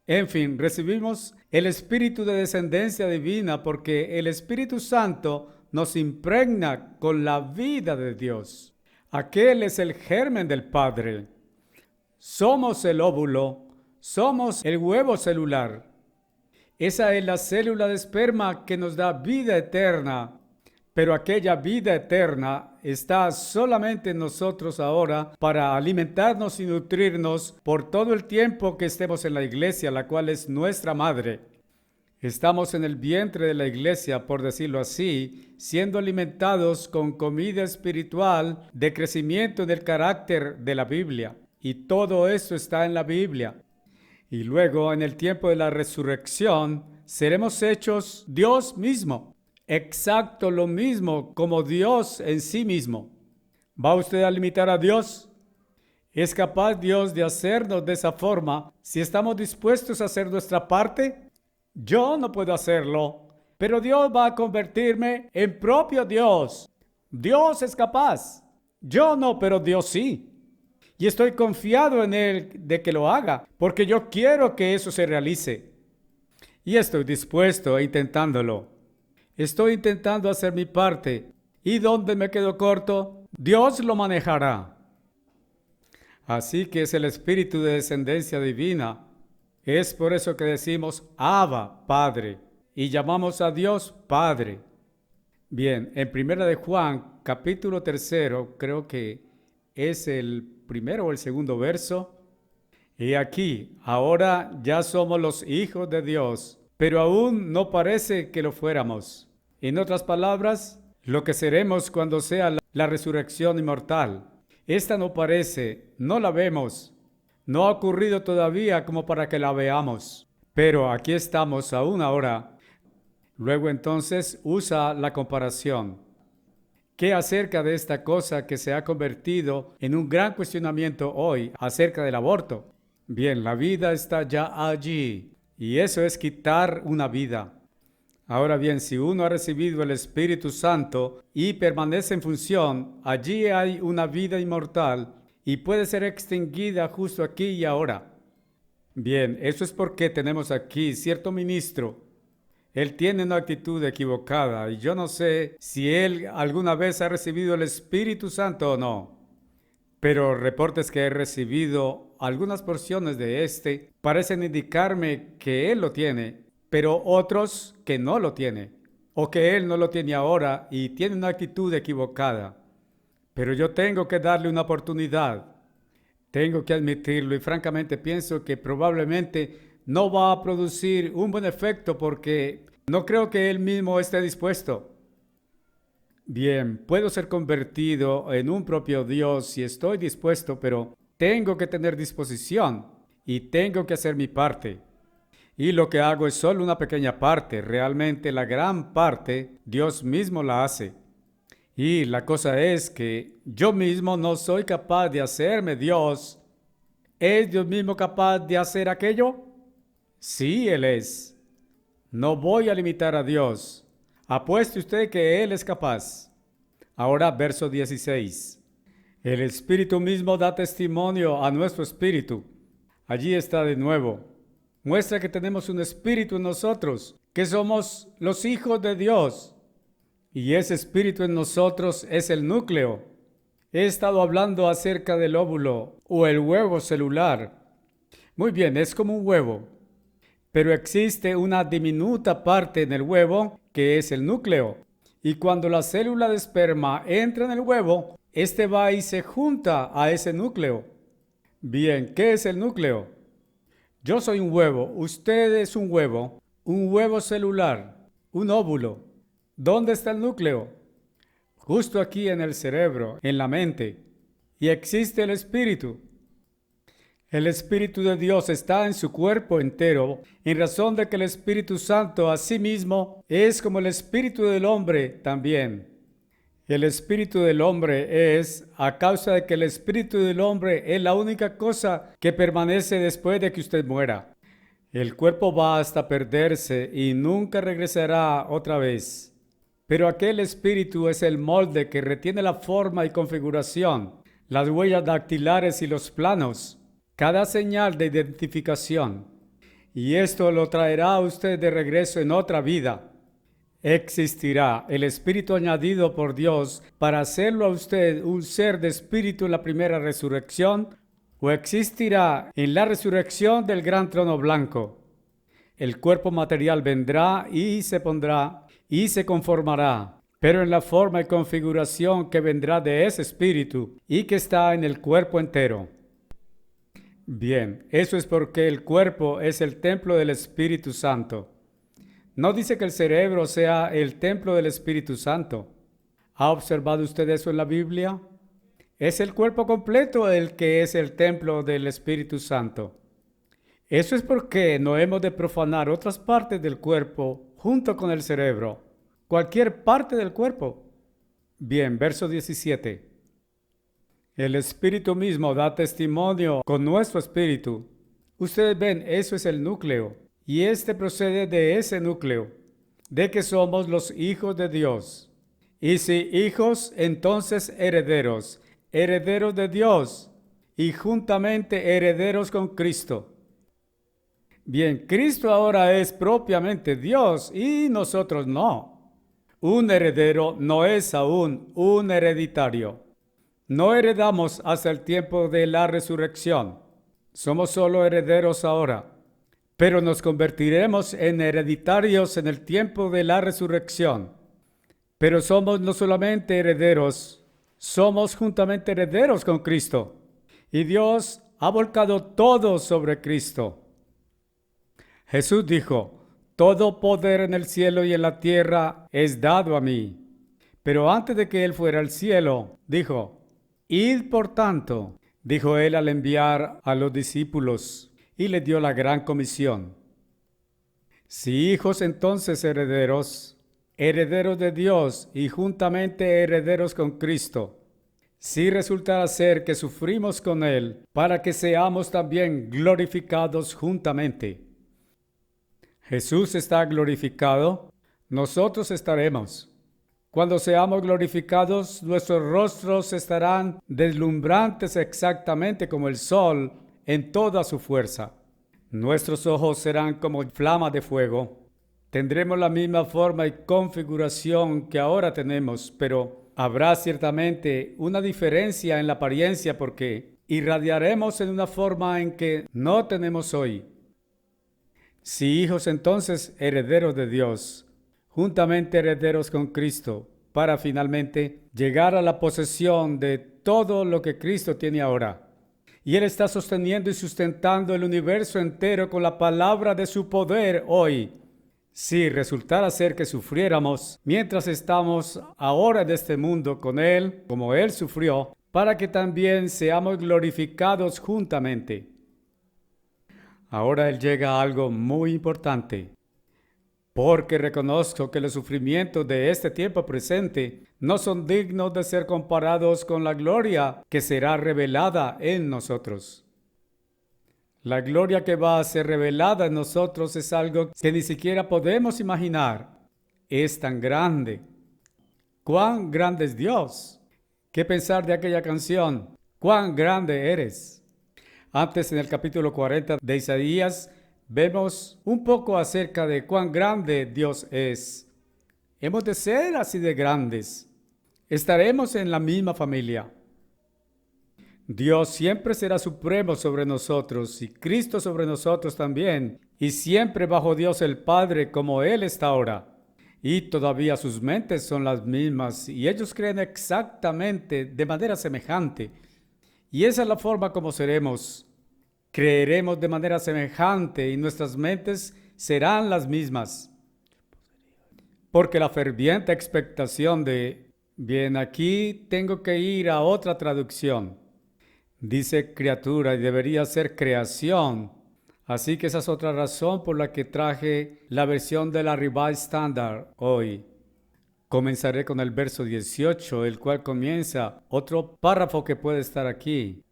En fin, recibimos el espíritu de descendencia divina porque el Espíritu Santo nos impregna con la vida de Dios. Aquel es el germen del Padre. Somos el óvulo, somos el huevo celular. Esa es la célula de esperma que nos da vida eterna. Pero aquella vida eterna está solamente en nosotros ahora para alimentarnos y nutrirnos por todo el tiempo que estemos en la iglesia, la cual es nuestra madre. Estamos en el vientre de la iglesia, por decirlo así, siendo alimentados con comida espiritual de crecimiento del carácter de la Biblia. Y todo eso está en la Biblia. Y luego, en el tiempo de la resurrección, seremos hechos Dios mismo. Exacto lo mismo como Dios en sí mismo. ¿Va usted a limitar a Dios? ¿Es capaz Dios de hacernos de esa forma si estamos dispuestos a hacer nuestra parte? Yo no puedo hacerlo, pero Dios va a convertirme en propio Dios. Dios es capaz. Yo no, pero Dios sí. Y estoy confiado en Él de que lo haga, porque yo quiero que eso se realice. y estoy dispuesto a intentándolo. Estoy intentando hacer mi parte, y donde me quedo corto, Dios lo manejará. Así que es el espíritu de descendencia divina. Es por eso que decimos Abba, Padre, y llamamos a Dios Padre. Bien, en Primera de Juan, capítulo 3, creo que es el primero o el segundo verso. Y aquí, ahora ya somos los hijos de Dios, pero aún no parece que lo fuéramos. En otras palabras, lo que seremos cuando sea la resurrección inmortal. Esta no parece, no la vemos, no ha ocurrido todavía como para que la veamos. Pero aquí estamos aún ahora. Luego entonces usa la comparación. ¿Qué acerca de esta cosa que se ha convertido en un gran cuestionamiento hoy acerca del aborto? Bien, la vida está ya allí y eso es quitar una vida. Ahora bien, si uno ha recibido el Espíritu Santo y permanece en función, allí hay una vida inmortal y puede ser extinguida justo aquí y ahora. Bien, eso es porque tenemos aquí cierto ministro. Él tiene una actitud equivocada y yo no sé si él alguna vez ha recibido el Espíritu Santo o no. Pero reportes que he recibido, algunas porciones de este, parecen indicarme que él lo tiene, pero otros que no lo tiene, o que él no lo tiene ahora y tiene una actitud equivocada. Pero yo tengo que darle una oportunidad, tengo que admitirlo y francamente pienso que probablemente no va a producir un buen efecto porque no creo que él mismo esté dispuesto. Bien, puedo ser convertido en un propio Dios si estoy dispuesto, pero tengo que tener disposición y tengo que hacer mi parte. Y lo que hago es solo una pequeña parte, realmente la gran parte Dios mismo la hace. Y la cosa es que yo mismo no soy capaz de hacerme Dios. ¿Es Dios mismo capaz de hacer aquello? Sí, Él es. No voy a limitar a Dios. Apueste usted que Él es capaz. Ahora, verso 16. El Espíritu mismo da testimonio a nuestro espíritu. Allí está de nuevo. Muestra que tenemos un espíritu en nosotros, que somos los hijos de Dios. Y ese espíritu en nosotros es el núcleo. He estado hablando acerca del óvulo o el huevo celular. Muy bien, es como un huevo. Pero existe una diminuta parte en el huevo que es el núcleo. Y cuando la célula de esperma entra en el huevo, este va y se junta a ese núcleo. Bien, ¿qué es el núcleo? Yo soy un huevo, usted es un huevo celular, un óvulo. ¿Dónde está el núcleo? Justo aquí en el cerebro, en la mente. Y existe el espíritu. El Espíritu de Dios está en su cuerpo entero, en razón de que el Espíritu Santo asimismo es como el Espíritu del hombre también. El Espíritu del hombre es a causa de que el Espíritu del hombre es la única cosa que permanece después de que usted muera. El cuerpo va hasta perderse y nunca regresará otra vez. Pero aquel Espíritu es el molde que retiene la forma y configuración, las huellas dactilares y los planos, cada señal de identificación, y esto lo traerá a usted de regreso en otra vida. Existirá el espíritu añadido por Dios para hacerlo a usted un ser de espíritu en la primera resurrección, o existirá en la resurrección del gran trono blanco. El cuerpo material vendrá y se pondrá y se conformará, pero en la forma y configuración que vendrá de ese espíritu y que está en el cuerpo entero. Bien, eso es porque el cuerpo es el templo del Espíritu Santo. No dice que el cerebro sea el templo del Espíritu Santo. ¿Ha observado usted eso en la Biblia? Es el cuerpo completo el que es el templo del Espíritu Santo. Eso es porque no hemos de profanar otras partes del cuerpo junto con el cerebro. Cualquier parte del cuerpo. Bien, verso 17. El Espíritu mismo da testimonio con nuestro espíritu. Ustedes ven, eso es el núcleo. Y este procede de ese núcleo, de que somos los hijos de Dios. Y si hijos, entonces herederos, herederos de Dios y juntamente herederos con Cristo. Bien, Cristo ahora es propiamente Dios y nosotros no. Un heredero no es aún un hereditario. No heredamos hasta el tiempo de la resurrección. Somos solo herederos ahora, pero nos convertiremos en hereditarios en el tiempo de la resurrección. Pero somos no solamente herederos, somos juntamente herederos con Cristo. Y Dios ha volcado todo sobre Cristo. Jesús dijo, todo poder en el cielo y en la tierra es dado a mí. Pero antes de que él fuera al cielo, dijo, id por tanto, dijo él al enviar a los discípulos, y les dio la gran comisión. Si hijos entonces herederos, herederos de Dios y juntamente herederos con Cristo, si resultará ser que sufrimos con Él, para que seamos también glorificados juntamente. Jesús está glorificado, nosotros estaremos. Cuando seamos glorificados, nuestros rostros estarán deslumbrantes exactamente como el sol en toda su fuerza. Nuestros ojos serán como flama de fuego. Tendremos la misma forma y configuración que ahora tenemos, pero habrá ciertamente una diferencia en la apariencia porque irradiaremos en una forma en que no tenemos hoy. Si hijos entonces herederos de Dios, juntamente herederos con Cristo, para finalmente llegar a la posesión de todo lo que Cristo tiene ahora. Y Él está sosteniendo y sustentando el universo entero con la palabra de su poder hoy. Si resultara ser que sufriéramos mientras estamos ahora en este mundo con Él, como Él sufrió, para que también seamos glorificados juntamente. Ahora Él llega a algo muy importante, porque reconozco que los sufrimientos de este tiempo presente no son dignos de ser comparados con la gloria que será revelada en nosotros. La gloria que va a ser revelada en nosotros es algo que ni siquiera podemos imaginar. Es tan grande. ¡Cuán grande es Dios! ¿Qué pensar de aquella canción? ¡Cuán grande eres! Antes, en el capítulo 40 de Isaías, vemos un poco acerca de cuán grande Dios es. Hemos de ser así de grandes. Estaremos en la misma familia. Dios siempre será supremo sobre nosotros y Cristo sobre nosotros también, y siempre bajo Dios el Padre como Él está ahora. Y todavía sus mentes son las mismas y ellos creen exactamente de manera semejante. Y esa es la forma como seremos. Creeremos de manera semejante y nuestras mentes serán las mismas. Porque la ferviente expectación bien, aquí tengo que ir a otra traducción. Dice criatura y debería ser creación. Así que esa es otra razón por la que traje la versión de la Revised Standard hoy. Comenzaré con el verso 18, el cual comienza otro párrafo que puede estar aquí.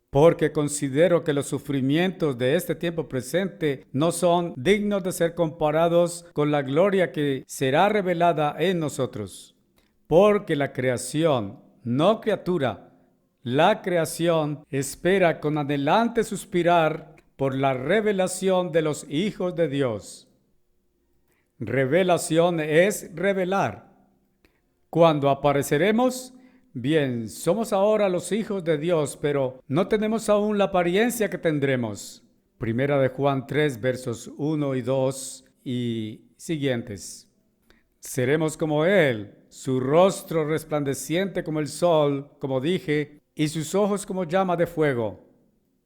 Porque considero que los sufrimientos de este tiempo presente no son dignos de ser comparados con la gloria que será revelada en nosotros. Porque la creación, no criatura, la creación espera con anhelante suspirar por la revelación de los hijos de Dios. Revelación es revelar. Cuando apareceremos, bien, somos ahora los hijos de Dios, pero no tenemos aún la apariencia que tendremos. Primera de Juan 3, versos 1 y 2 y siguientes. Seremos como Él, su rostro resplandeciente como el sol, como dije, y sus ojos como llama de fuego.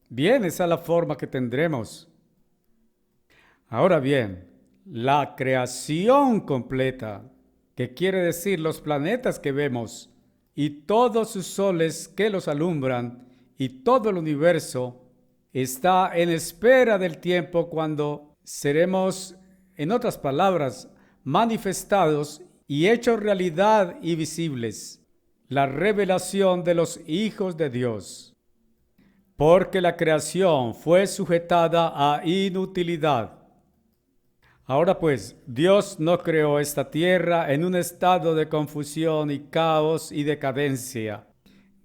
Bien, esa es la forma que tendremos. Ahora bien, la creación completa, que quiere decir los planetas que vemos, y todos sus soles que los alumbran, y todo el universo, está en espera del tiempo cuando seremos, en otras palabras, manifestados y hechos realidad y visibles. La revelación de los hijos de Dios. Porque la creación fue sujetada a inutilidad. Ahora pues, Dios no creó esta tierra en un estado de confusión y caos y decadencia.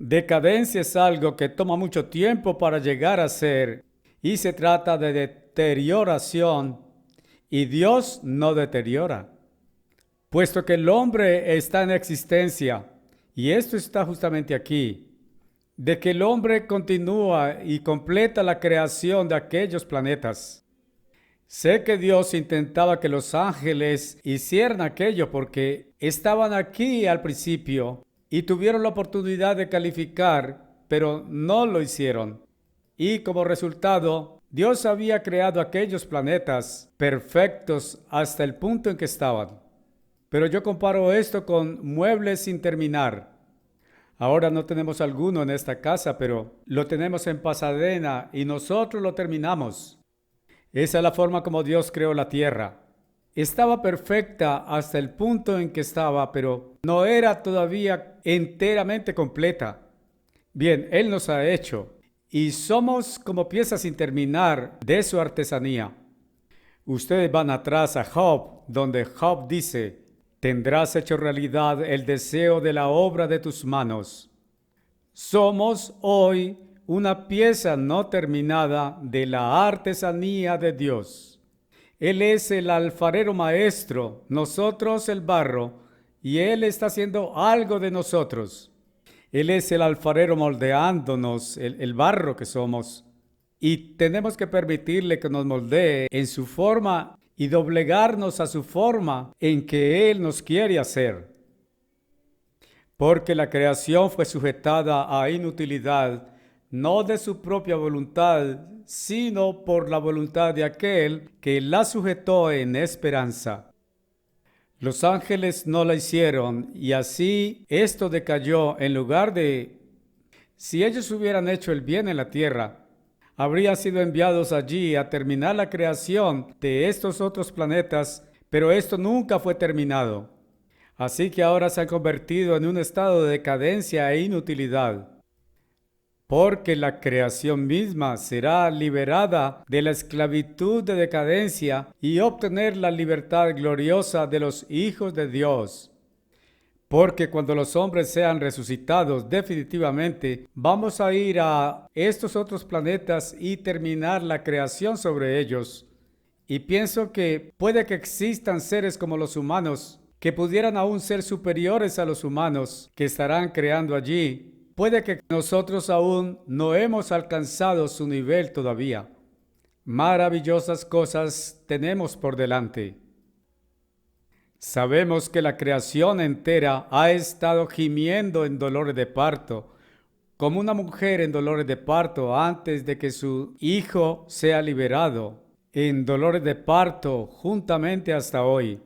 Decadencia es algo que toma mucho tiempo para llegar a ser, y se trata de deterioración y Dios no deteriora. Puesto que el hombre está en existencia, y esto está justamente aquí, de que el hombre continúa y completa la creación de aquellos planetas. Sé que Dios intentaba que los ángeles hicieran aquello porque estaban aquí al principio y tuvieron la oportunidad de calificar, pero no lo hicieron. Y como resultado, Dios había creado aquellos planetas perfectos hasta el punto en que estaban. Pero yo comparo esto con muebles sin terminar. Ahora no tenemos alguno en esta casa, pero lo tenemos en Pasadena y nosotros lo terminamos. Esa es la forma como Dios creó la tierra. Estaba perfecta hasta el punto en que estaba, pero no era todavía enteramente completa. Bien, Él nos ha hecho y somos como piezas sin terminar de su artesanía. Ustedes van atrás a Job, donde Job dice: tendrás hecho realidad el deseo de la obra de tus manos. Somos hoy una pieza no terminada de la artesanía de Dios. Él es el alfarero maestro, nosotros el barro, y Él está haciendo algo de nosotros. Él es el alfarero moldeándonos, el barro que somos, y tenemos que permitirle que nos moldee en su forma y doblegarnos a su forma en que Él nos quiere hacer. Porque la creación fue sujetada a inutilidad, no de su propia voluntad, sino por la voluntad de aquel que la sujetó en esperanza. Los ángeles no la hicieron, y así esto decayó en lugar de... Si ellos hubieran hecho el bien en la tierra, habrían sido enviados allí a terminar la creación de estos otros planetas, pero esto nunca fue terminado. Así que ahora se han convertido en un estado de decadencia e inutilidad. Porque la creación misma será liberada de la esclavitud de decadencia y obtener la libertad gloriosa de los hijos de Dios. Porque cuando los hombres sean resucitados definitivamente, vamos a ir a estos otros planetas y terminar la creación sobre ellos. Y pienso que puede que existan seres como los humanos, que pudieran aún ser superiores a los humanos, que estarán creando allí. Puede que nosotros aún no hemos alcanzado su nivel todavía. Maravillosas cosas tenemos por delante. Sabemos que la creación entera ha estado gimiendo en dolores de parto, como una mujer en dolores de parto antes de que su hijo sea liberado, en dolores de parto juntamente hasta hoy.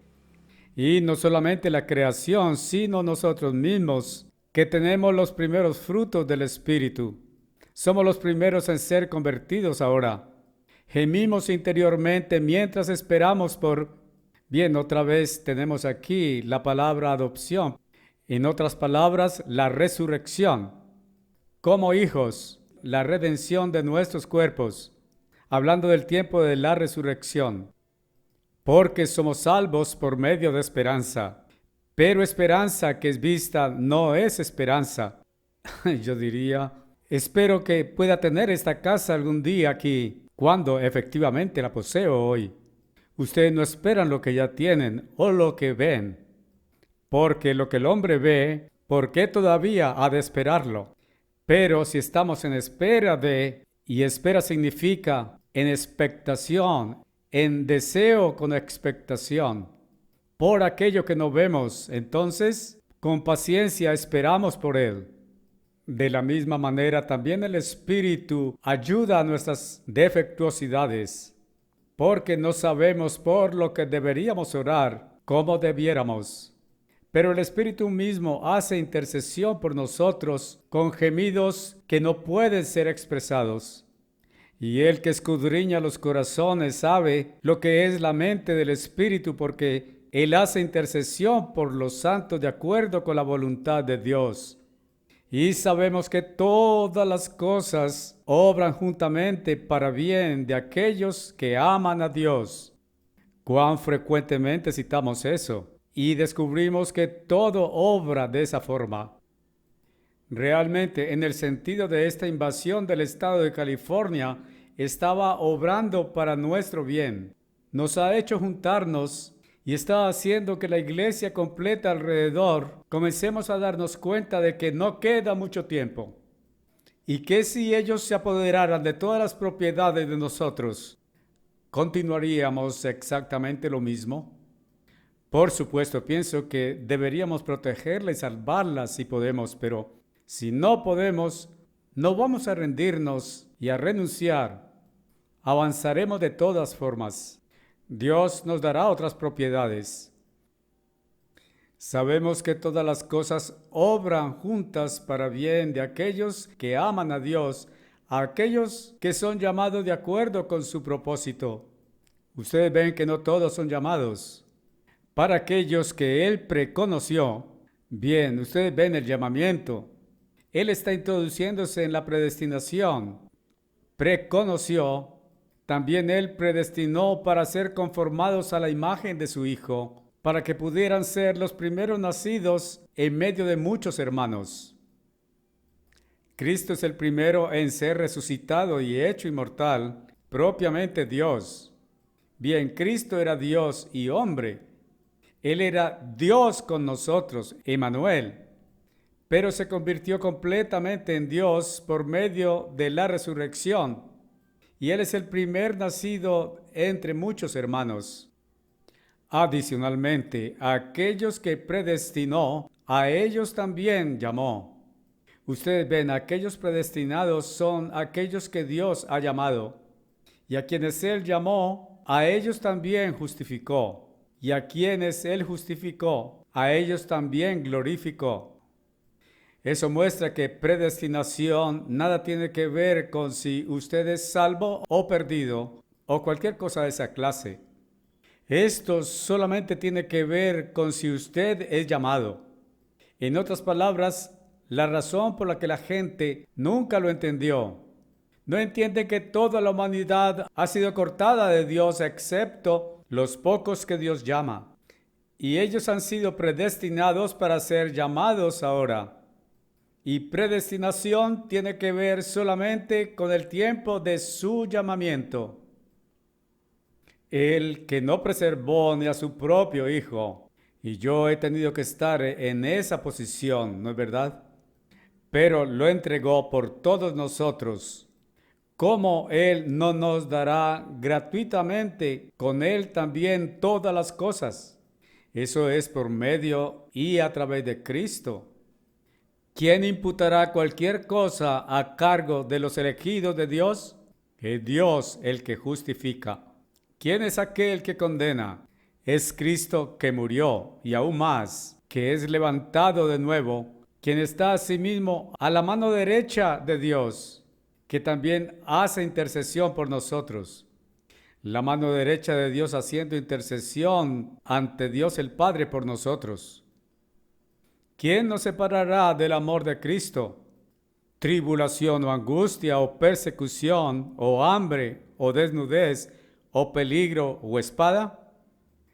Y no solamente la creación, sino nosotros mismos, que tenemos los primeros frutos del Espíritu. Somos los primeros en ser convertidos ahora. Gemimos interiormente mientras esperamos por... Bien, otra vez tenemos aquí la palabra adopción. En otras palabras, la resurrección. Como hijos, la redención de nuestros cuerpos. Hablando del tiempo de la resurrección. Porque somos salvos por medio de esperanza. Pero esperanza que es vista no es esperanza. Yo diría, espero que pueda tener esta casa algún día aquí, cuando efectivamente la poseo hoy. Ustedes no esperan lo que ya tienen o lo que ven. Porque lo que el hombre ve, ¿por qué todavía ha de esperarlo? Pero si estamos en espera de, y espera significa en expectación, en deseo con expectación, por aquello que no vemos, entonces con paciencia esperamos por Él. De la misma manera también el Espíritu ayuda a nuestras defectuosidades, porque no sabemos por lo que deberíamos orar como debiéramos. Pero el Espíritu mismo hace intercesión por nosotros con gemidos que no pueden ser expresados. Y el que escudriña los corazones sabe lo que es la mente del Espíritu, porque Él hace intercesión por los santos de acuerdo con la voluntad de Dios. Y sabemos que todas las cosas obran juntamente para bien de aquellos que aman a Dios. ¿Cuán frecuentemente citamos eso? Y descubrimos que todo obra de esa forma. Realmente, en el sentido de esta invasión del estado de California, estaba obrando para nuestro bien. Nos ha hecho juntarnos y está haciendo que la iglesia completa alrededor comencemos a darnos cuenta de que no queda mucho tiempo. Y que si ellos se apoderaran de todas las propiedades de nosotros, ¿continuaríamos exactamente lo mismo? Por supuesto, pienso que deberíamos protegerla y salvarla si podemos, pero si no podemos, no vamos a rendirnos y a renunciar. Avanzaremos de todas formas. Dios nos dará otras propiedades. Sabemos que todas las cosas obran juntas para bien de aquellos que aman a Dios, a aquellos que son llamados de acuerdo con su propósito. Ustedes ven que no todos son llamados. Para aquellos que Él preconoció, bien, ustedes ven el llamamiento. Él está introduciéndose en la predestinación. Preconoció, también Él predestinó para ser conformados a la imagen de su Hijo, para que pudieran ser los primeros nacidos en medio de muchos hermanos. Cristo es el primero en ser resucitado y hecho inmortal, propiamente Dios. Bien, Cristo era Dios y hombre. Él era Dios con nosotros, Emmanuel, pero se convirtió completamente en Dios por medio de la resurrección. Y Él es el primer nacido entre muchos hermanos. Adicionalmente, a aquellos que predestinó, a ellos también llamó. Ustedes ven, aquellos predestinados son aquellos que Dios ha llamado. Y a quienes Él llamó, a ellos también justificó. Y a quienes Él justificó, a ellos también glorificó. Eso muestra que predestinación nada tiene que ver con si usted es salvo o perdido, o cualquier cosa de esa clase. Esto solamente tiene que ver con si usted es llamado. En otras palabras, la razón por la que la gente nunca lo entendió. No entiende que toda la humanidad ha sido cortada de Dios excepto los pocos que Dios llama. Y ellos han sido predestinados para ser llamados ahora. Y predestinación tiene que ver solamente con el tiempo de su llamamiento. El que no preservó ni a su propio Hijo, y yo he tenido que estar en esa posición, ¿no es verdad? Pero lo entregó por todos nosotros. ¿Cómo Él no nos dará gratuitamente con Él también todas las cosas? Eso es por medio y a través de Cristo. ¿Quién imputará cualquier cosa a cargo de los elegidos de Dios? Es Dios el que justifica. ¿Quién es aquel que condena? Es Cristo que murió y aún más, que es levantado de nuevo, quien está asimismo a la mano derecha de Dios, que también hace intercesión por nosotros. La mano derecha de Dios haciendo intercesión ante Dios el Padre por nosotros. ¿Quién nos separará del amor de Cristo? ¿Tribulación o angustia o persecución o hambre o desnudez o peligro o espada?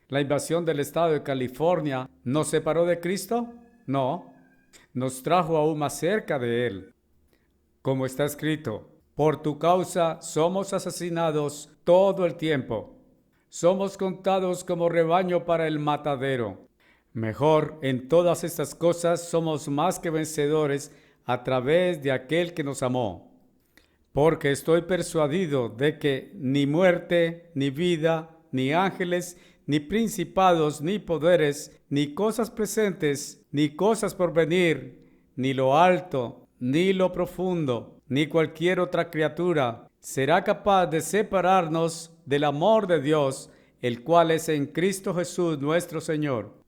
¿La invasión del estado de California nos separó de Cristo? No, nos trajo aún más cerca de Él. Como está escrito, por tu causa somos asesinados todo el tiempo. Somos contados como rebaño para el matadero. Mejor, en todas estas cosas somos más que vencedores a través de aquel que nos amó. Porque estoy persuadido de que ni muerte, ni vida, ni ángeles, ni principados, ni poderes, ni cosas presentes, ni cosas por venir, ni lo alto, ni lo profundo, ni cualquier otra criatura será capaz de separarnos del amor de Dios, el cual es en Cristo Jesús nuestro Señor.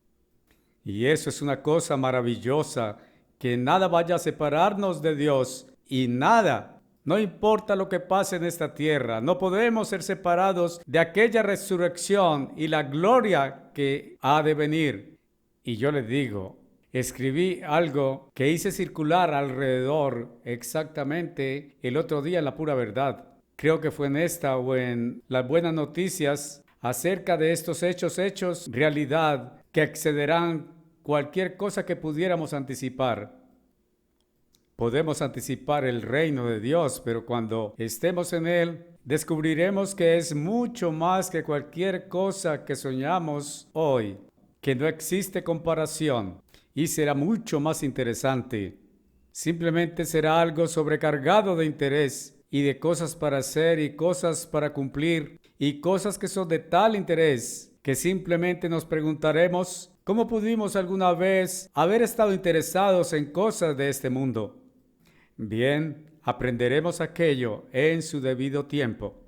Y eso es una cosa maravillosa, que nada vaya a separarnos de Dios y nada, no importa lo que pase en esta tierra, no podemos ser separados de aquella resurrección y la gloria que ha de venir. Y yo les digo, escribí algo que hice circular alrededor exactamente el otro día en La Pura Verdad. Creo que fue en esta o en Las Buenas Noticias acerca de estos hechos realidad que excederán cualquier cosa que pudiéramos anticipar. Podemos anticipar el reino de Dios, pero cuando estemos en Él, descubriremos que es mucho más que cualquier cosa que soñamos hoy, que no existe comparación y será mucho más interesante. Simplemente será algo sobrecargado de interés y de cosas para hacer y cosas para cumplir y cosas que son de tal interés que simplemente nos preguntaremos cómo pudimos alguna vez haber estado interesados en cosas de este mundo. Bien, aprenderemos aquello en su debido tiempo.